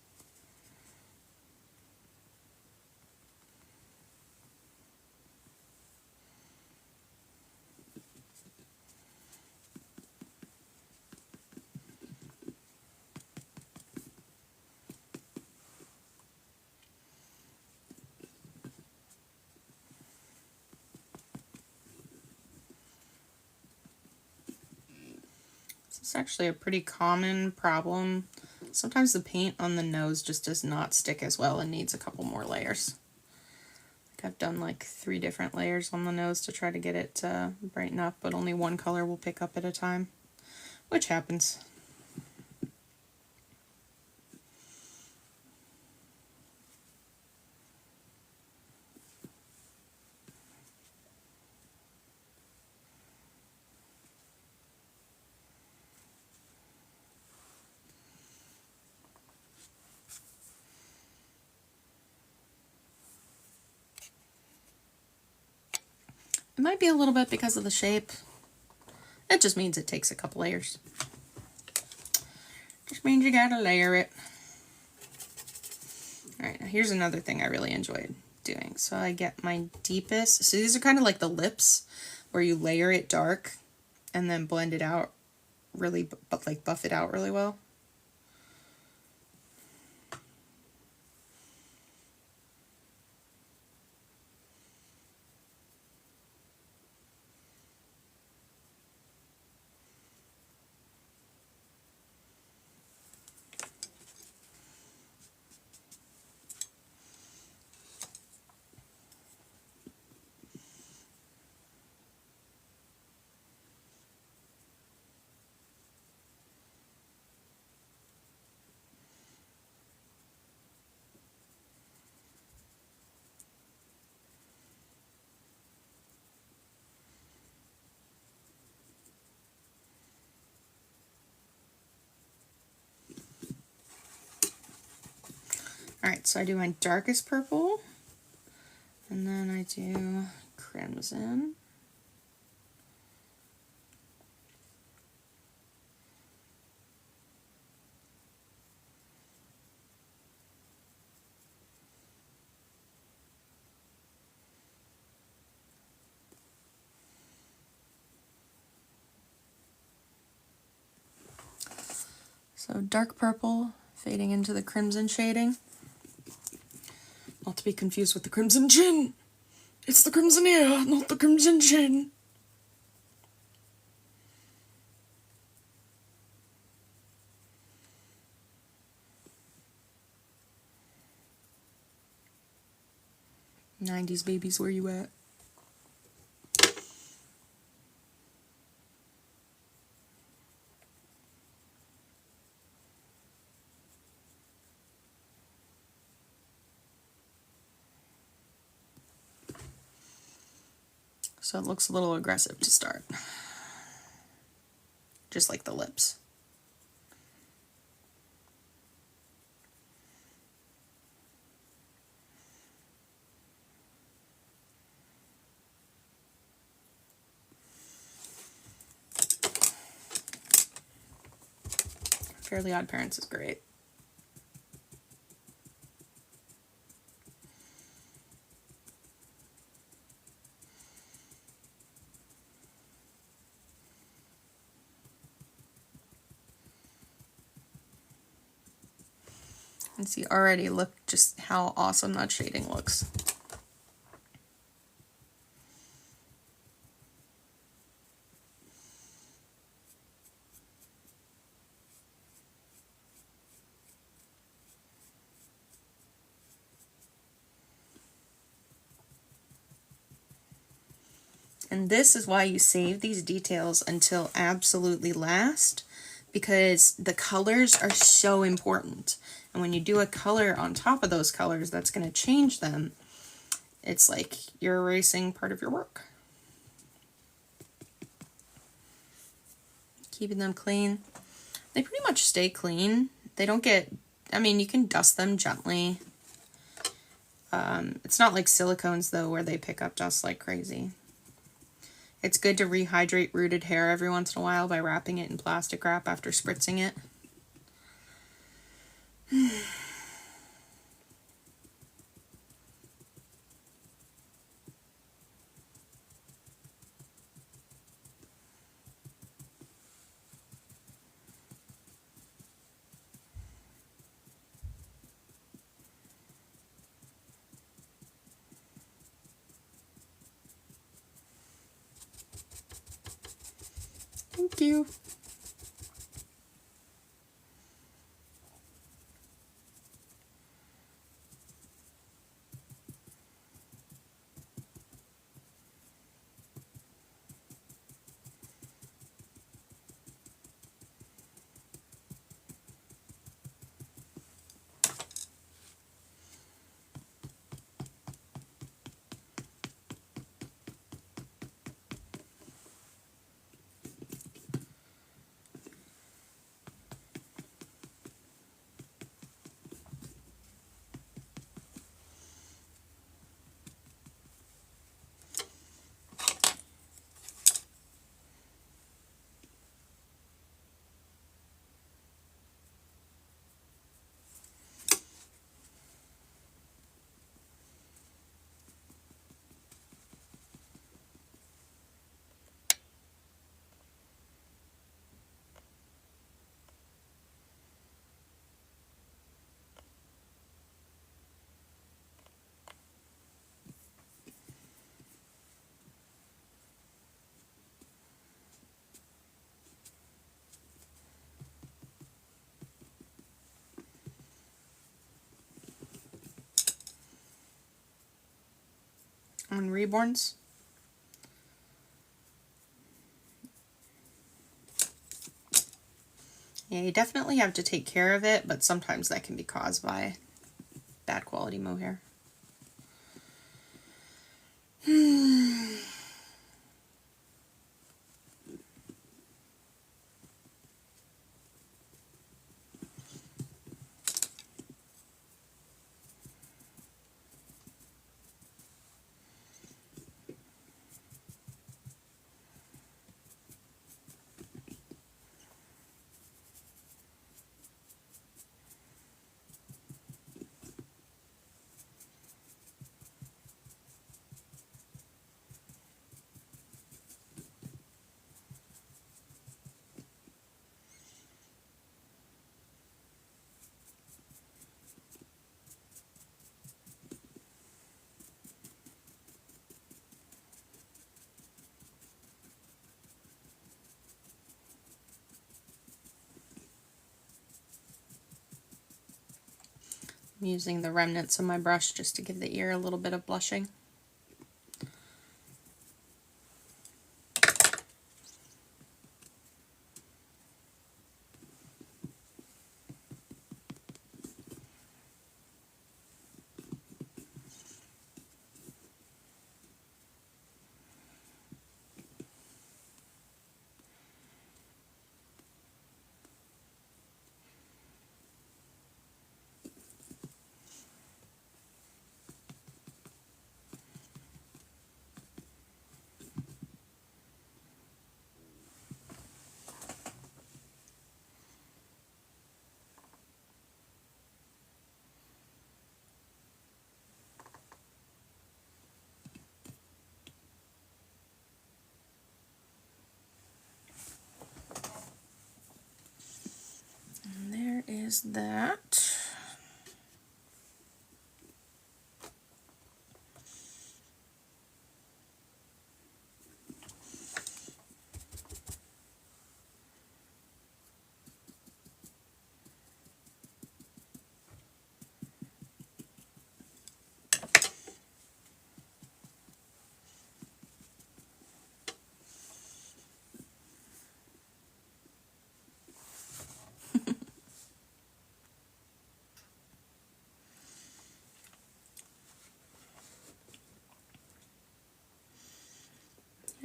This is actually a pretty common problem. Sometimes the paint on the nose just does not stick as well and needs a couple more layers. I've done like 3 different layers on the nose to try to get it to brighten up, but only one color will pick up at a time, which happens. It might be a little bit because of the shape. It just means it takes a couple layers. Just means you gotta layer it. Alright, now here's another thing I really enjoyed doing. So I get my deepest, so these are kind of like the lips, where you layer it dark and then blend it out really, but like buff it out really well. Alright, so I do my darkest purple, and then I do crimson. So dark purple fading into the crimson shading. Not to be confused with the crimson chin. It's the crimson ear, not the crimson chin. '90s babies, where you at? So it looks a little aggressive to start. Just like the lips. Fairly Odd Parents is great. And see, already look just how awesome that shading looks. And this is why you save these details until absolutely last, because the colors are so important. And when you do a color on top of those colors that's going to change them, it's like you're erasing part of your work. Keeping them clean. They pretty much stay clean. They don't get, I mean, you can dust them gently. It's not like silicones, though, where they pick up dust like crazy. It's good to rehydrate rooted hair every once in a while by wrapping it in plastic wrap after spritzing it. Thank you. On Reborns. Yeah, you definitely have to take care of it, but sometimes that can be caused by bad quality mohair. I'm using the remnants of my brush just to give the ear a little bit of blushing. And there is that.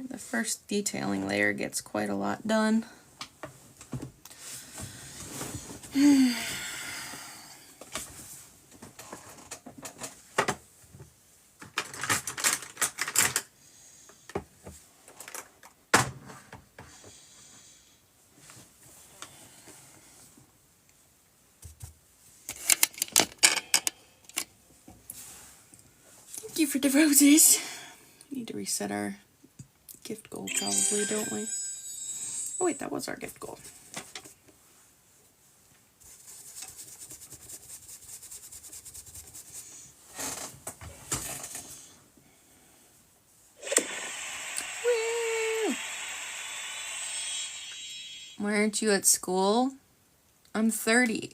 The first detailing layer gets quite a lot done. Thank you for the roses. Need to reset our gift goal probably, don't we? Oh wait, that was our gift goal. Woo! Why aren't you at school? I'm 30.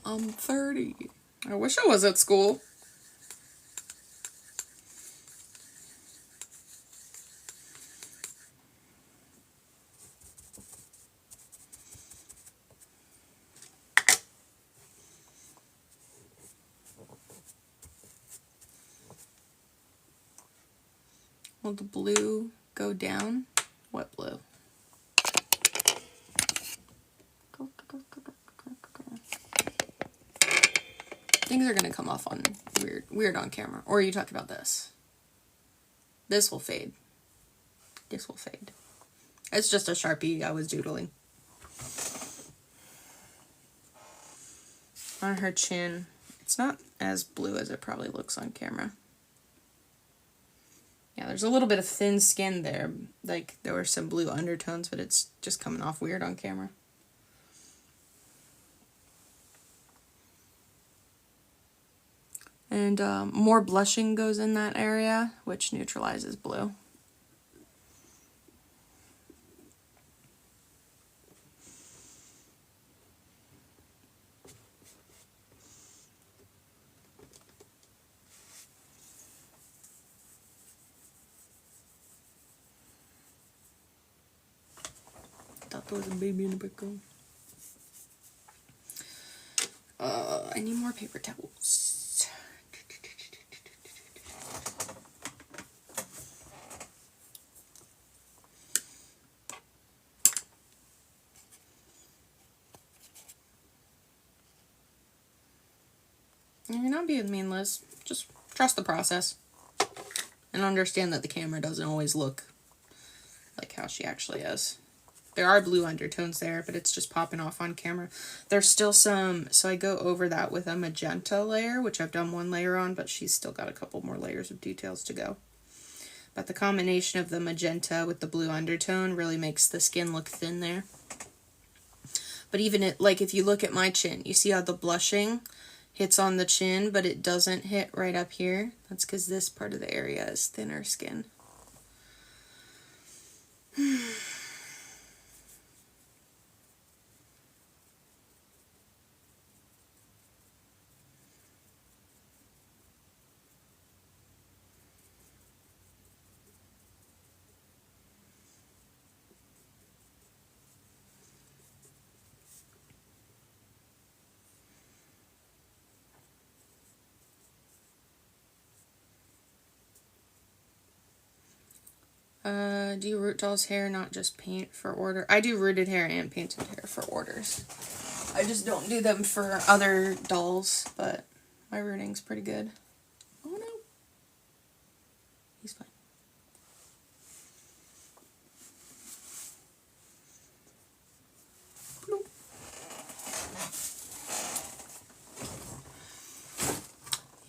I'm 30. I wish I was at school. Will the blue go down? What blue? Things are gonna come off on weird on camera. Or are you talking about this? This will fade. This will fade. It's just a Sharpie I was doodling. On her chin, it's not as blue as it probably looks on camera. Yeah, there's a little bit of thin skin there. Like, there were some blue undertones, but it's just coming off weird on camera. And more blushing goes in that area, which neutralizes blue. Thought there was a baby in the background. I need more paper towels. You're not being mean, Liz. Just trust the process. And understand that the camera doesn't always look like how she actually is. There are blue undertones there, but it's just popping off on camera. There's still some, so I go over that with a magenta layer, which I've done one layer on, but she's still got a couple more layers of details to go. But the combination of the magenta with the blue undertone really makes the skin look thin there. But even it, like if you look at my chin, you see how the blushing hits on the chin, but it doesn't hit right up here? That's because this part of the area is thinner skin. Do you root doll's hair, not just paint for order? I do rooted hair and painted hair for orders. I just don't do them for other dolls, but my rooting's pretty good. Oh no. He's fine. Bloop.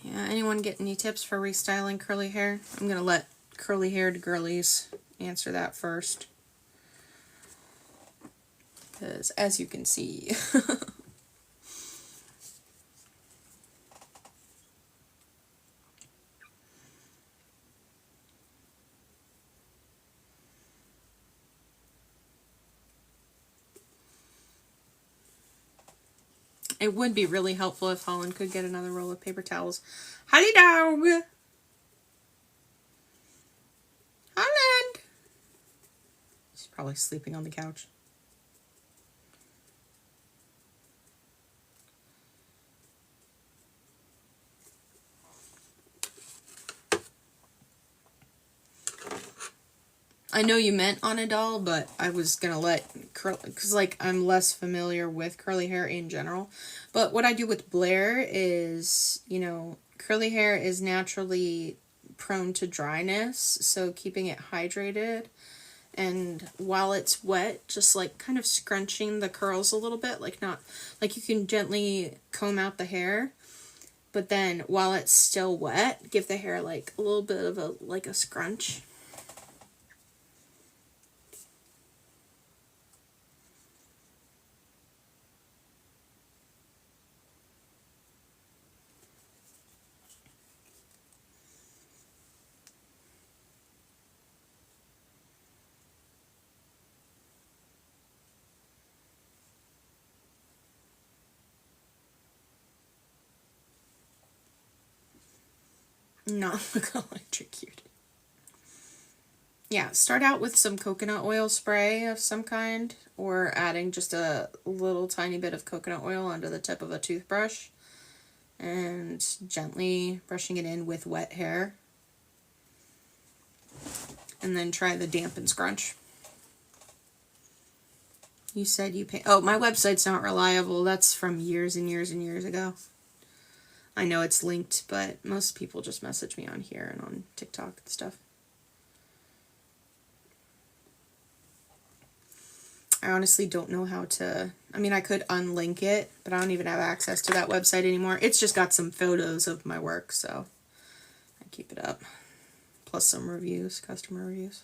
Yeah, anyone get any tips for restyling curly hair? I'm gonna let curly haired girlies answer that first. Because as you can see, it would be really helpful if Holland could get another roll of paper towels. Howdy dog! Holland! She's probably sleeping on the couch. I know you meant on a doll, but I was gonna let curly, because like I'm less familiar with curly hair in general. But what I do with Blair is, you know, curly hair is naturally prone to dryness, so keeping it hydrated, and while it's wet, just like kind of scrunching the curls a little bit, like not, like you can gently comb out the hair, but then while it's still wet, give the hair like a little bit of a, like a scrunch. Not look electrocuted. Yeah, start out with some coconut oil spray of some kind, or adding just a little tiny bit of coconut oil under the tip of a toothbrush, and gently brushing it in with wet hair. And then try the damp and scrunch. You said you pay. Oh, my website's not reliable. That's from years and years and years ago. I know it's linked, but most people just message me on here and on TikTok and stuff. I honestly don't know how to... I mean, I could unlink it, but I don't even have access to that website anymore. It's just got some photos of my work, so I keep it up. Plus some reviews, customer reviews.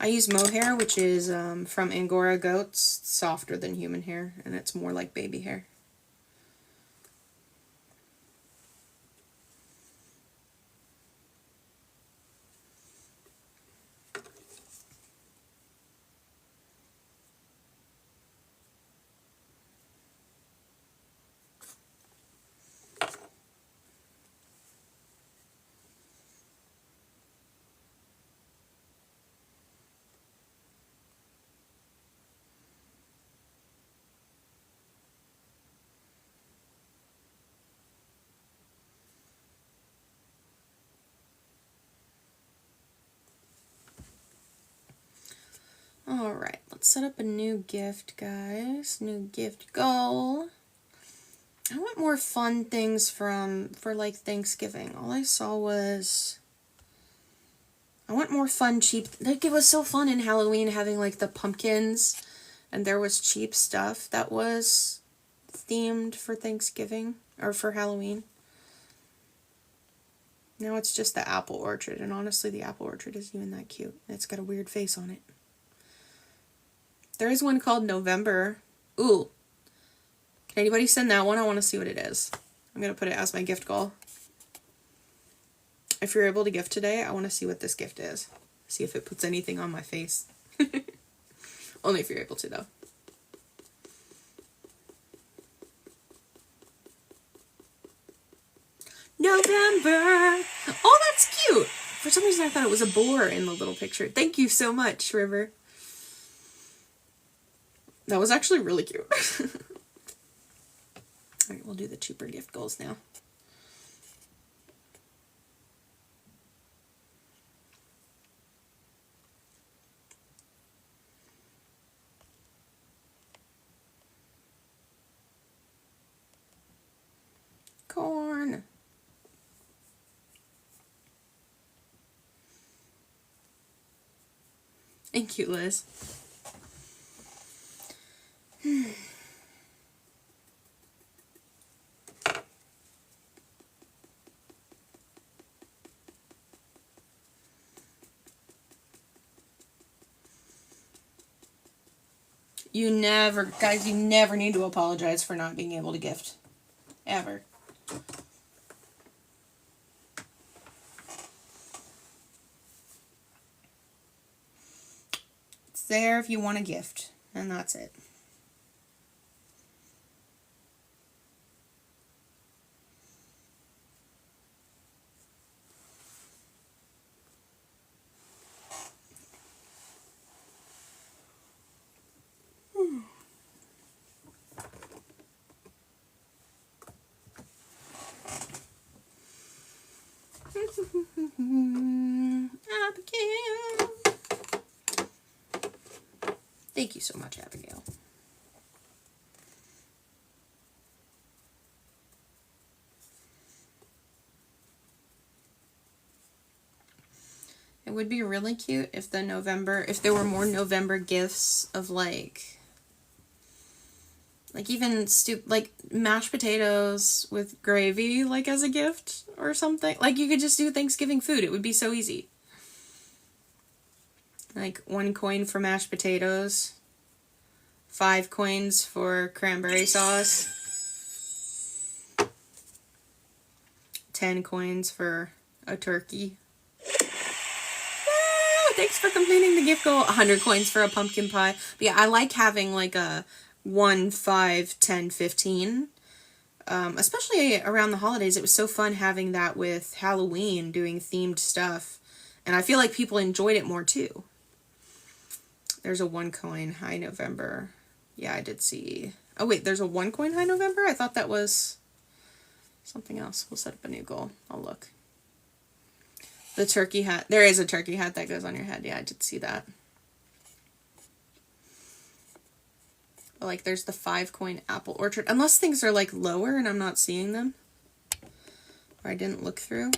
I use mohair, which is from Angora goats. It's softer than human hair, and it's more like baby hair. Alright, let's set up a new gift, guys. New gift goal. I want more fun things for like Thanksgiving. All I saw was... I want more fun, cheap... Like, it was so fun in Halloween having, like, the pumpkins, and there was cheap stuff that was themed for Thanksgiving, or for Halloween. Now it's just the apple orchard, and honestly, the apple orchard isn't even that cute. It's got a weird face on it. There is one called November. Ooh. Can anybody send that one? I want to see what it is. I'm going to put it as my gift goal. If you're able to gift today, I want to see what this gift is. See if it puts anything on my face. Only if you're able to, though. November! Oh, that's cute! For some reason, I thought it was a boar in the little picture. Thank you so much, River. That was actually really cute. Alright, we'll do the cheaper gift goals now. Thank you, Liz. You never, guys, you never need to apologize for not being able to gift. Ever. It's there if you want a gift, and that's it. Abigail. Thank you so much, Abigail. It would be really cute if if there were more November gifts of like even like mashed potatoes with gravy, like as a gift or something. Like you could just do Thanksgiving food. It would be so easy. Like 1 coin for mashed potatoes, 5 coins for cranberry sauce, 10 coins for a turkey. Thanks for completing the gift goal. 100 coins for a pumpkin pie. But yeah, I like having like a 1, 5, 10, 15. Especially around the holidays. It was so fun having that with Halloween, doing themed stuff. And I feel like people enjoyed it more too. There's a 1 coin High November. Yeah, I did see. Oh wait, there's a 1 coin High November? I thought that was something else. We'll set up a new goal. I'll look. The turkey hat. There is a turkey hat that goes on your head. Yeah, I did see that. But like there's the 5 coin apple orchard. Unless things are like lower and I'm not seeing them. Or I didn't look through.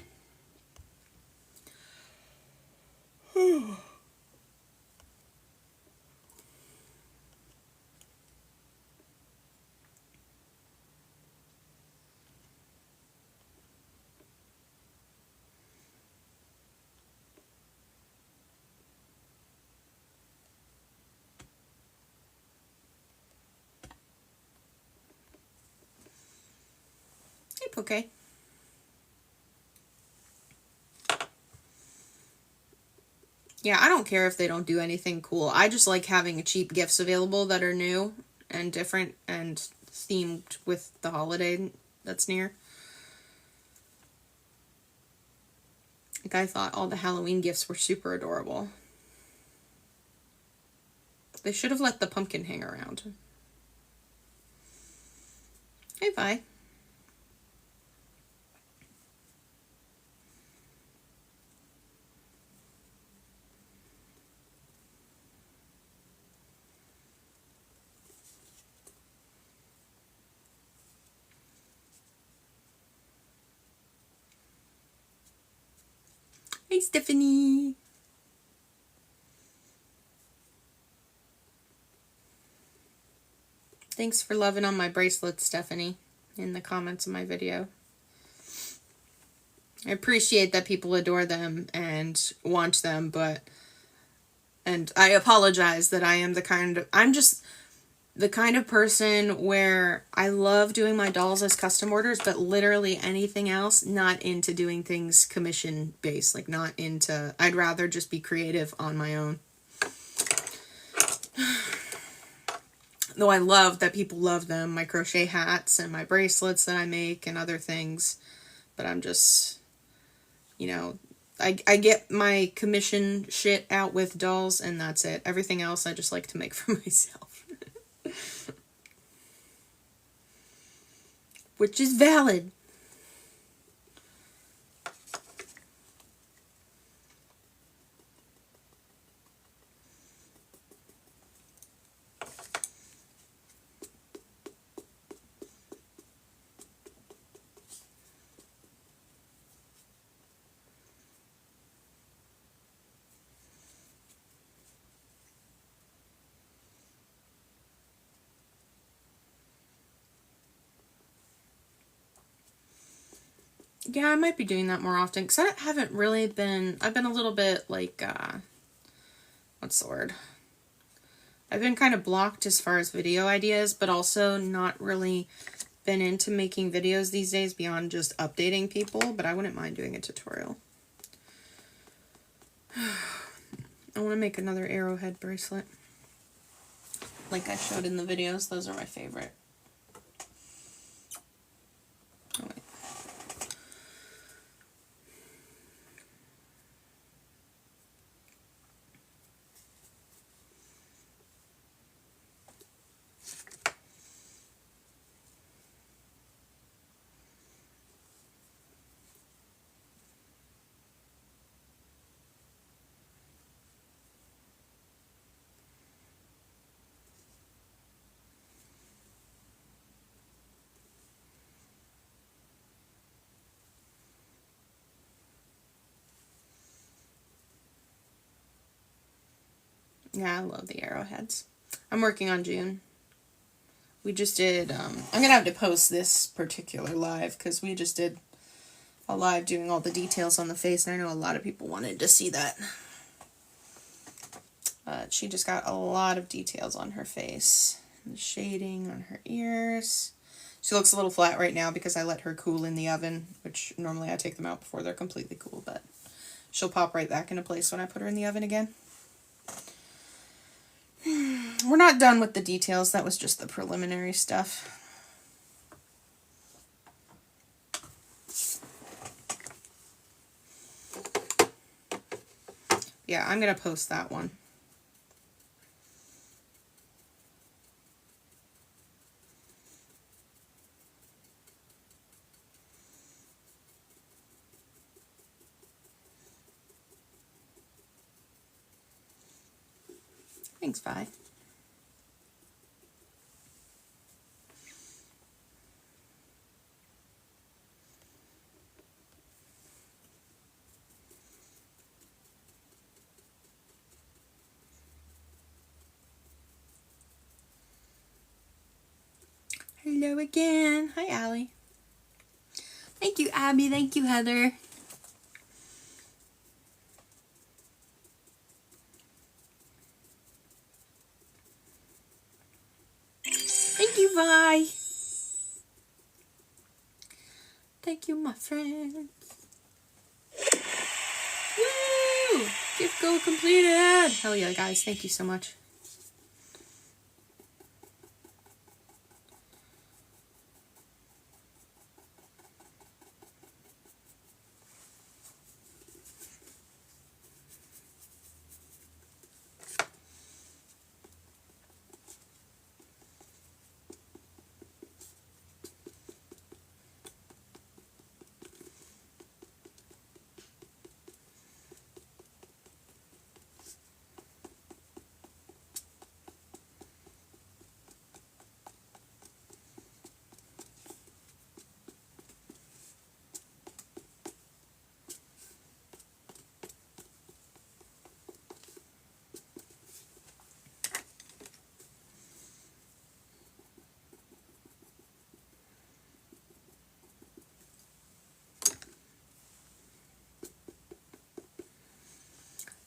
Okay. Yeah, I don't care if they don't do anything cool. I just like having cheap gifts available that are new and different and themed with the holiday that's near. Like I thought all the Halloween gifts were super adorable. They should have let the pumpkin hang around. Hey, Vi. Hey, Stephanie. Thanks for loving on my bracelets, Stephanie, in the comments of my video. I appreciate that people adore them and want them, and I apologize that I am I'm just the kind of person where I love doing my dolls as custom orders, but literally anything else, not into doing things commission based, like not into, I'd rather just be creative on my own. Though I love that people love them, my crochet hats and my bracelets that I make and other things, but I'm just, you know, I get my commission shit out with dolls and that's it. Everything else I just like to make for myself. Which is valid. Yeah, I might be doing that more often because I haven't really been. I've been a little bit like, what's the word? I've been kind of blocked as far as video ideas, but also not really been into making videos these days beyond just updating people, but I wouldn't mind doing a tutorial. I want to make another arrowhead bracelet. Like I showed in the videos, those are my favorite. Oh, wait. Yeah, I love the arrowheads. I'm working on June. We just did, I'm going to have to post this particular live because we just did a live doing all the details on the face, and I know a lot of people wanted to see that. She just got a lot of details on her face. The shading on her ears. She looks a little flat right now because I let her cool in the oven, which normally I take them out before they're completely cool, but she'll pop right back into place when I put her in the oven again. We're not done with the details. That was just the preliminary stuff. Yeah, I'm going to post that one. Thanks, Vi. Hello again. Hi, Allie. Thank you, Abby. Thank you, Heather. Thank you, Vi. Thank you, my friend. Woo! Gift goal completed. Hell yeah, guys. Thank you so much.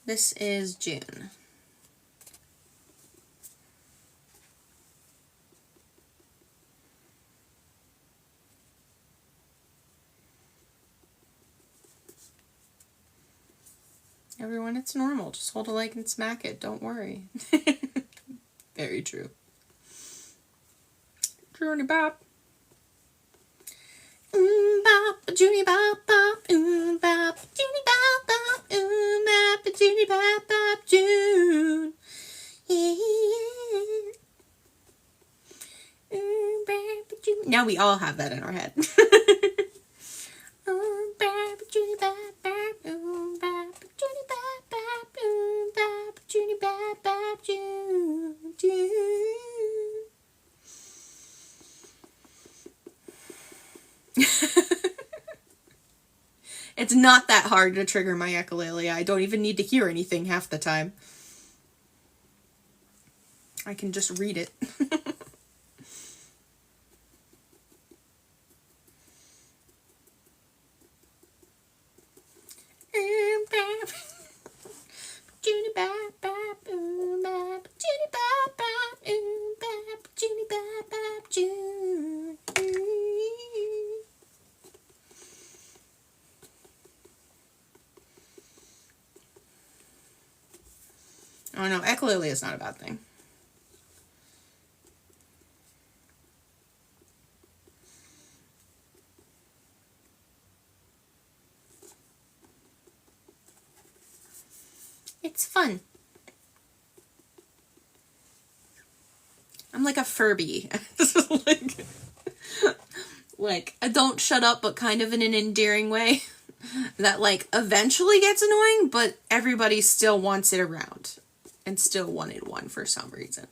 This is June. Everyone, it's normal. Just hold a like and smack it. Don't worry. Very true. Journey bop. Bop, Junie bop bop, bop, Junie bop bop, bop, Junie bop bop, June. Now we all have that in our head. It's not that hard to trigger my echolalia. I don't even need to hear anything half the time. I can just read it. ooh bap. Judy bap bap ooh bap. Judy bap bap ooh bap. Judy bap bap June. Oh no, echolele is not a bad thing. It's fun. I'm like a Furby. like a don't shut up, but kind of in an endearing way. That like eventually gets annoying, but everybody still wants it around. And still wanted one for some reason.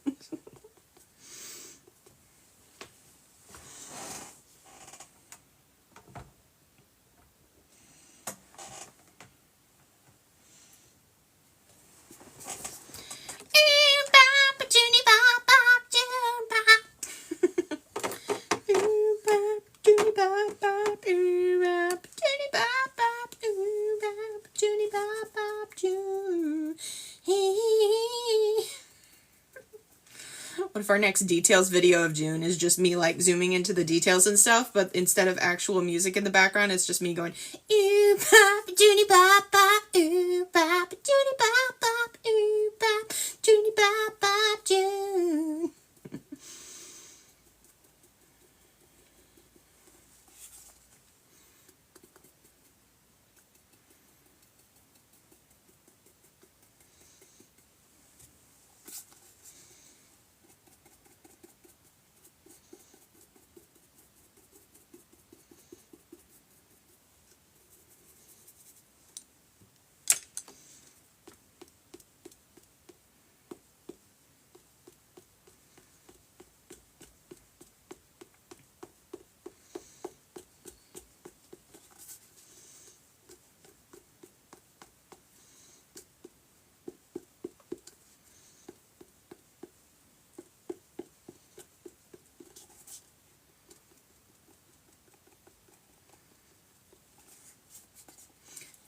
What if our next details video of June is just me like zooming into the details and stuff, but instead of actual music in the background, it's just me going, ooh pop, Junie bop bop, ooh pop, Junie bop bop, ooh pop, Junie bop bop, June.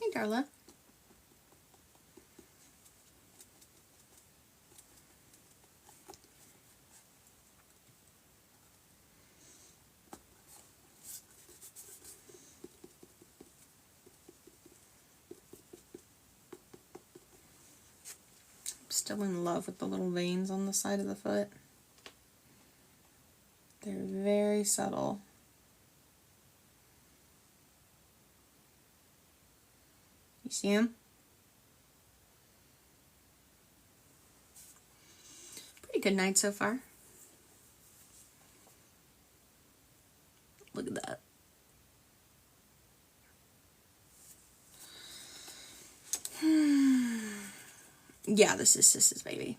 Hey, Darla. Still in love with the little veins on the side of the foot. They're very subtle. You see them? Pretty good night so far. Look at that. Yeah, this is Sis's baby.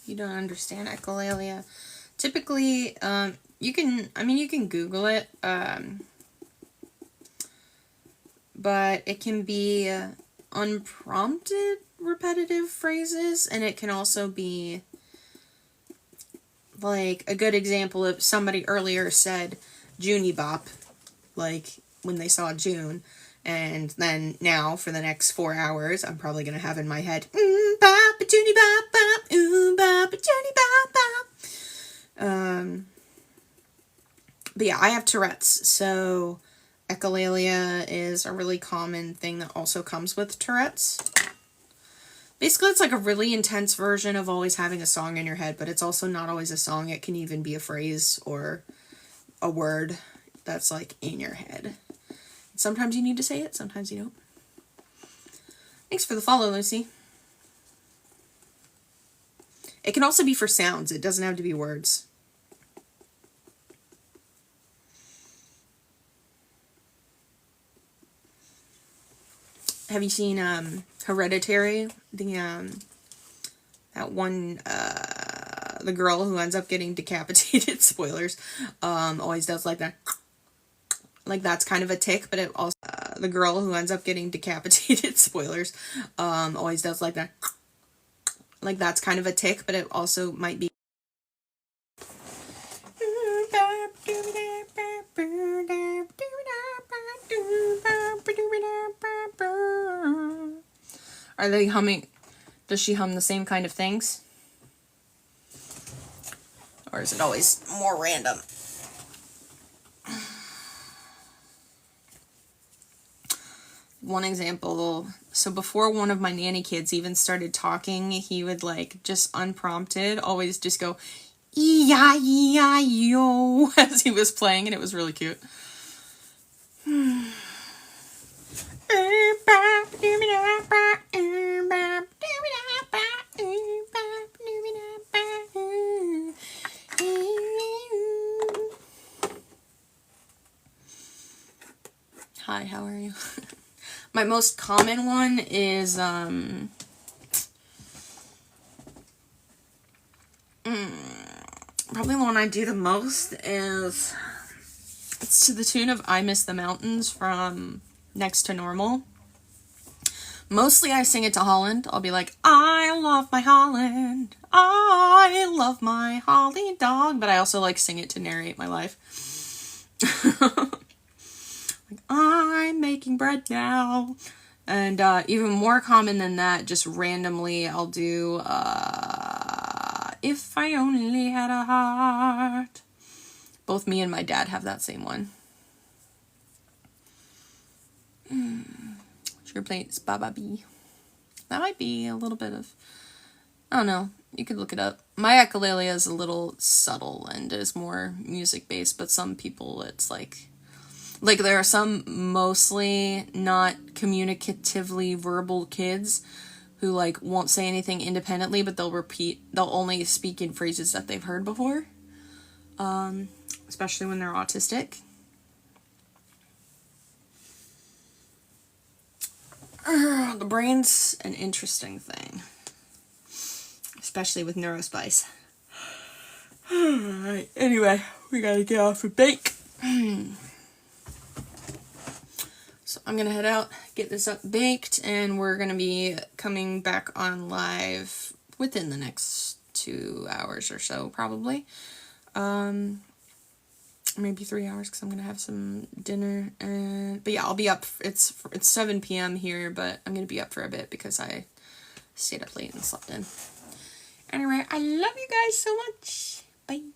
You don't understand echolalia. Typically, you can Google it, but it can be unprompted repetitive phrases, and it can also be like a good example of somebody earlier said Junie bop, like when they saw June, and then now for the next 4 hours I'm probably gonna have in my head bop Junie bop bop bop Junie bop bop. But yeah, I have Tourette's, so echolalia is a really common thing that also comes with Tourette's. Basically, it's like a really intense version of always having a song in your head, but it's also not always a song. It can even be a phrase or a word that's like in your head. Sometimes you need to say it, sometimes you don't. Thanks for the follow, Lucy. It can also be for sounds. It doesn't have to be words. Have you seen Hereditary? That one, the girl who ends up getting decapitated, spoilers, always does like that. Like, that's kind of a tick, but it also, the girl who ends up getting decapitated, spoilers, always does like that. Like, that's kind of a tick, but it also might be. Are they humming? Does she hum the same kind of things? Or is it always more random? One example, so before one of my nanny kids even started talking, he would like just unprompted always just go E-I-E-I-O as he was playing, and it was really cute. Hi, how are you? My most common one is probably the one I do the most is, it's to the tune of I Miss the Mountains from Next to Normal. Mostly I sing it to Holland. I'll be like, I love my Holland. I love my Holly dog. But I also like sing it to narrate my life. Like, I'm making bread now. And even more common than that, just randomly I'll do If I Only Had a Heart. Both me and my dad have that same one. Your plates, Baba B. That might be a little bit of, I don't know, you could look it up. My ukulele is a little subtle and is more music based, but some people it's like there are some mostly not communicatively verbal kids who like won't say anything independently, but they'll only speak in phrases that they've heard before, especially when they're autistic. The brain's an interesting thing, especially with Neurospice. Alright, anyway, we gotta get off and bake. So I'm gonna head out, get this up baked, and we're gonna be coming back on live within the next 2 hours or so, probably. Maybe 3 hours because I'm gonna have some dinner, but yeah, I'll be up. It's 7 p.m. here, but I'm gonna be up for a bit because I stayed up late and slept in. Anyway, I love you guys so much. Bye.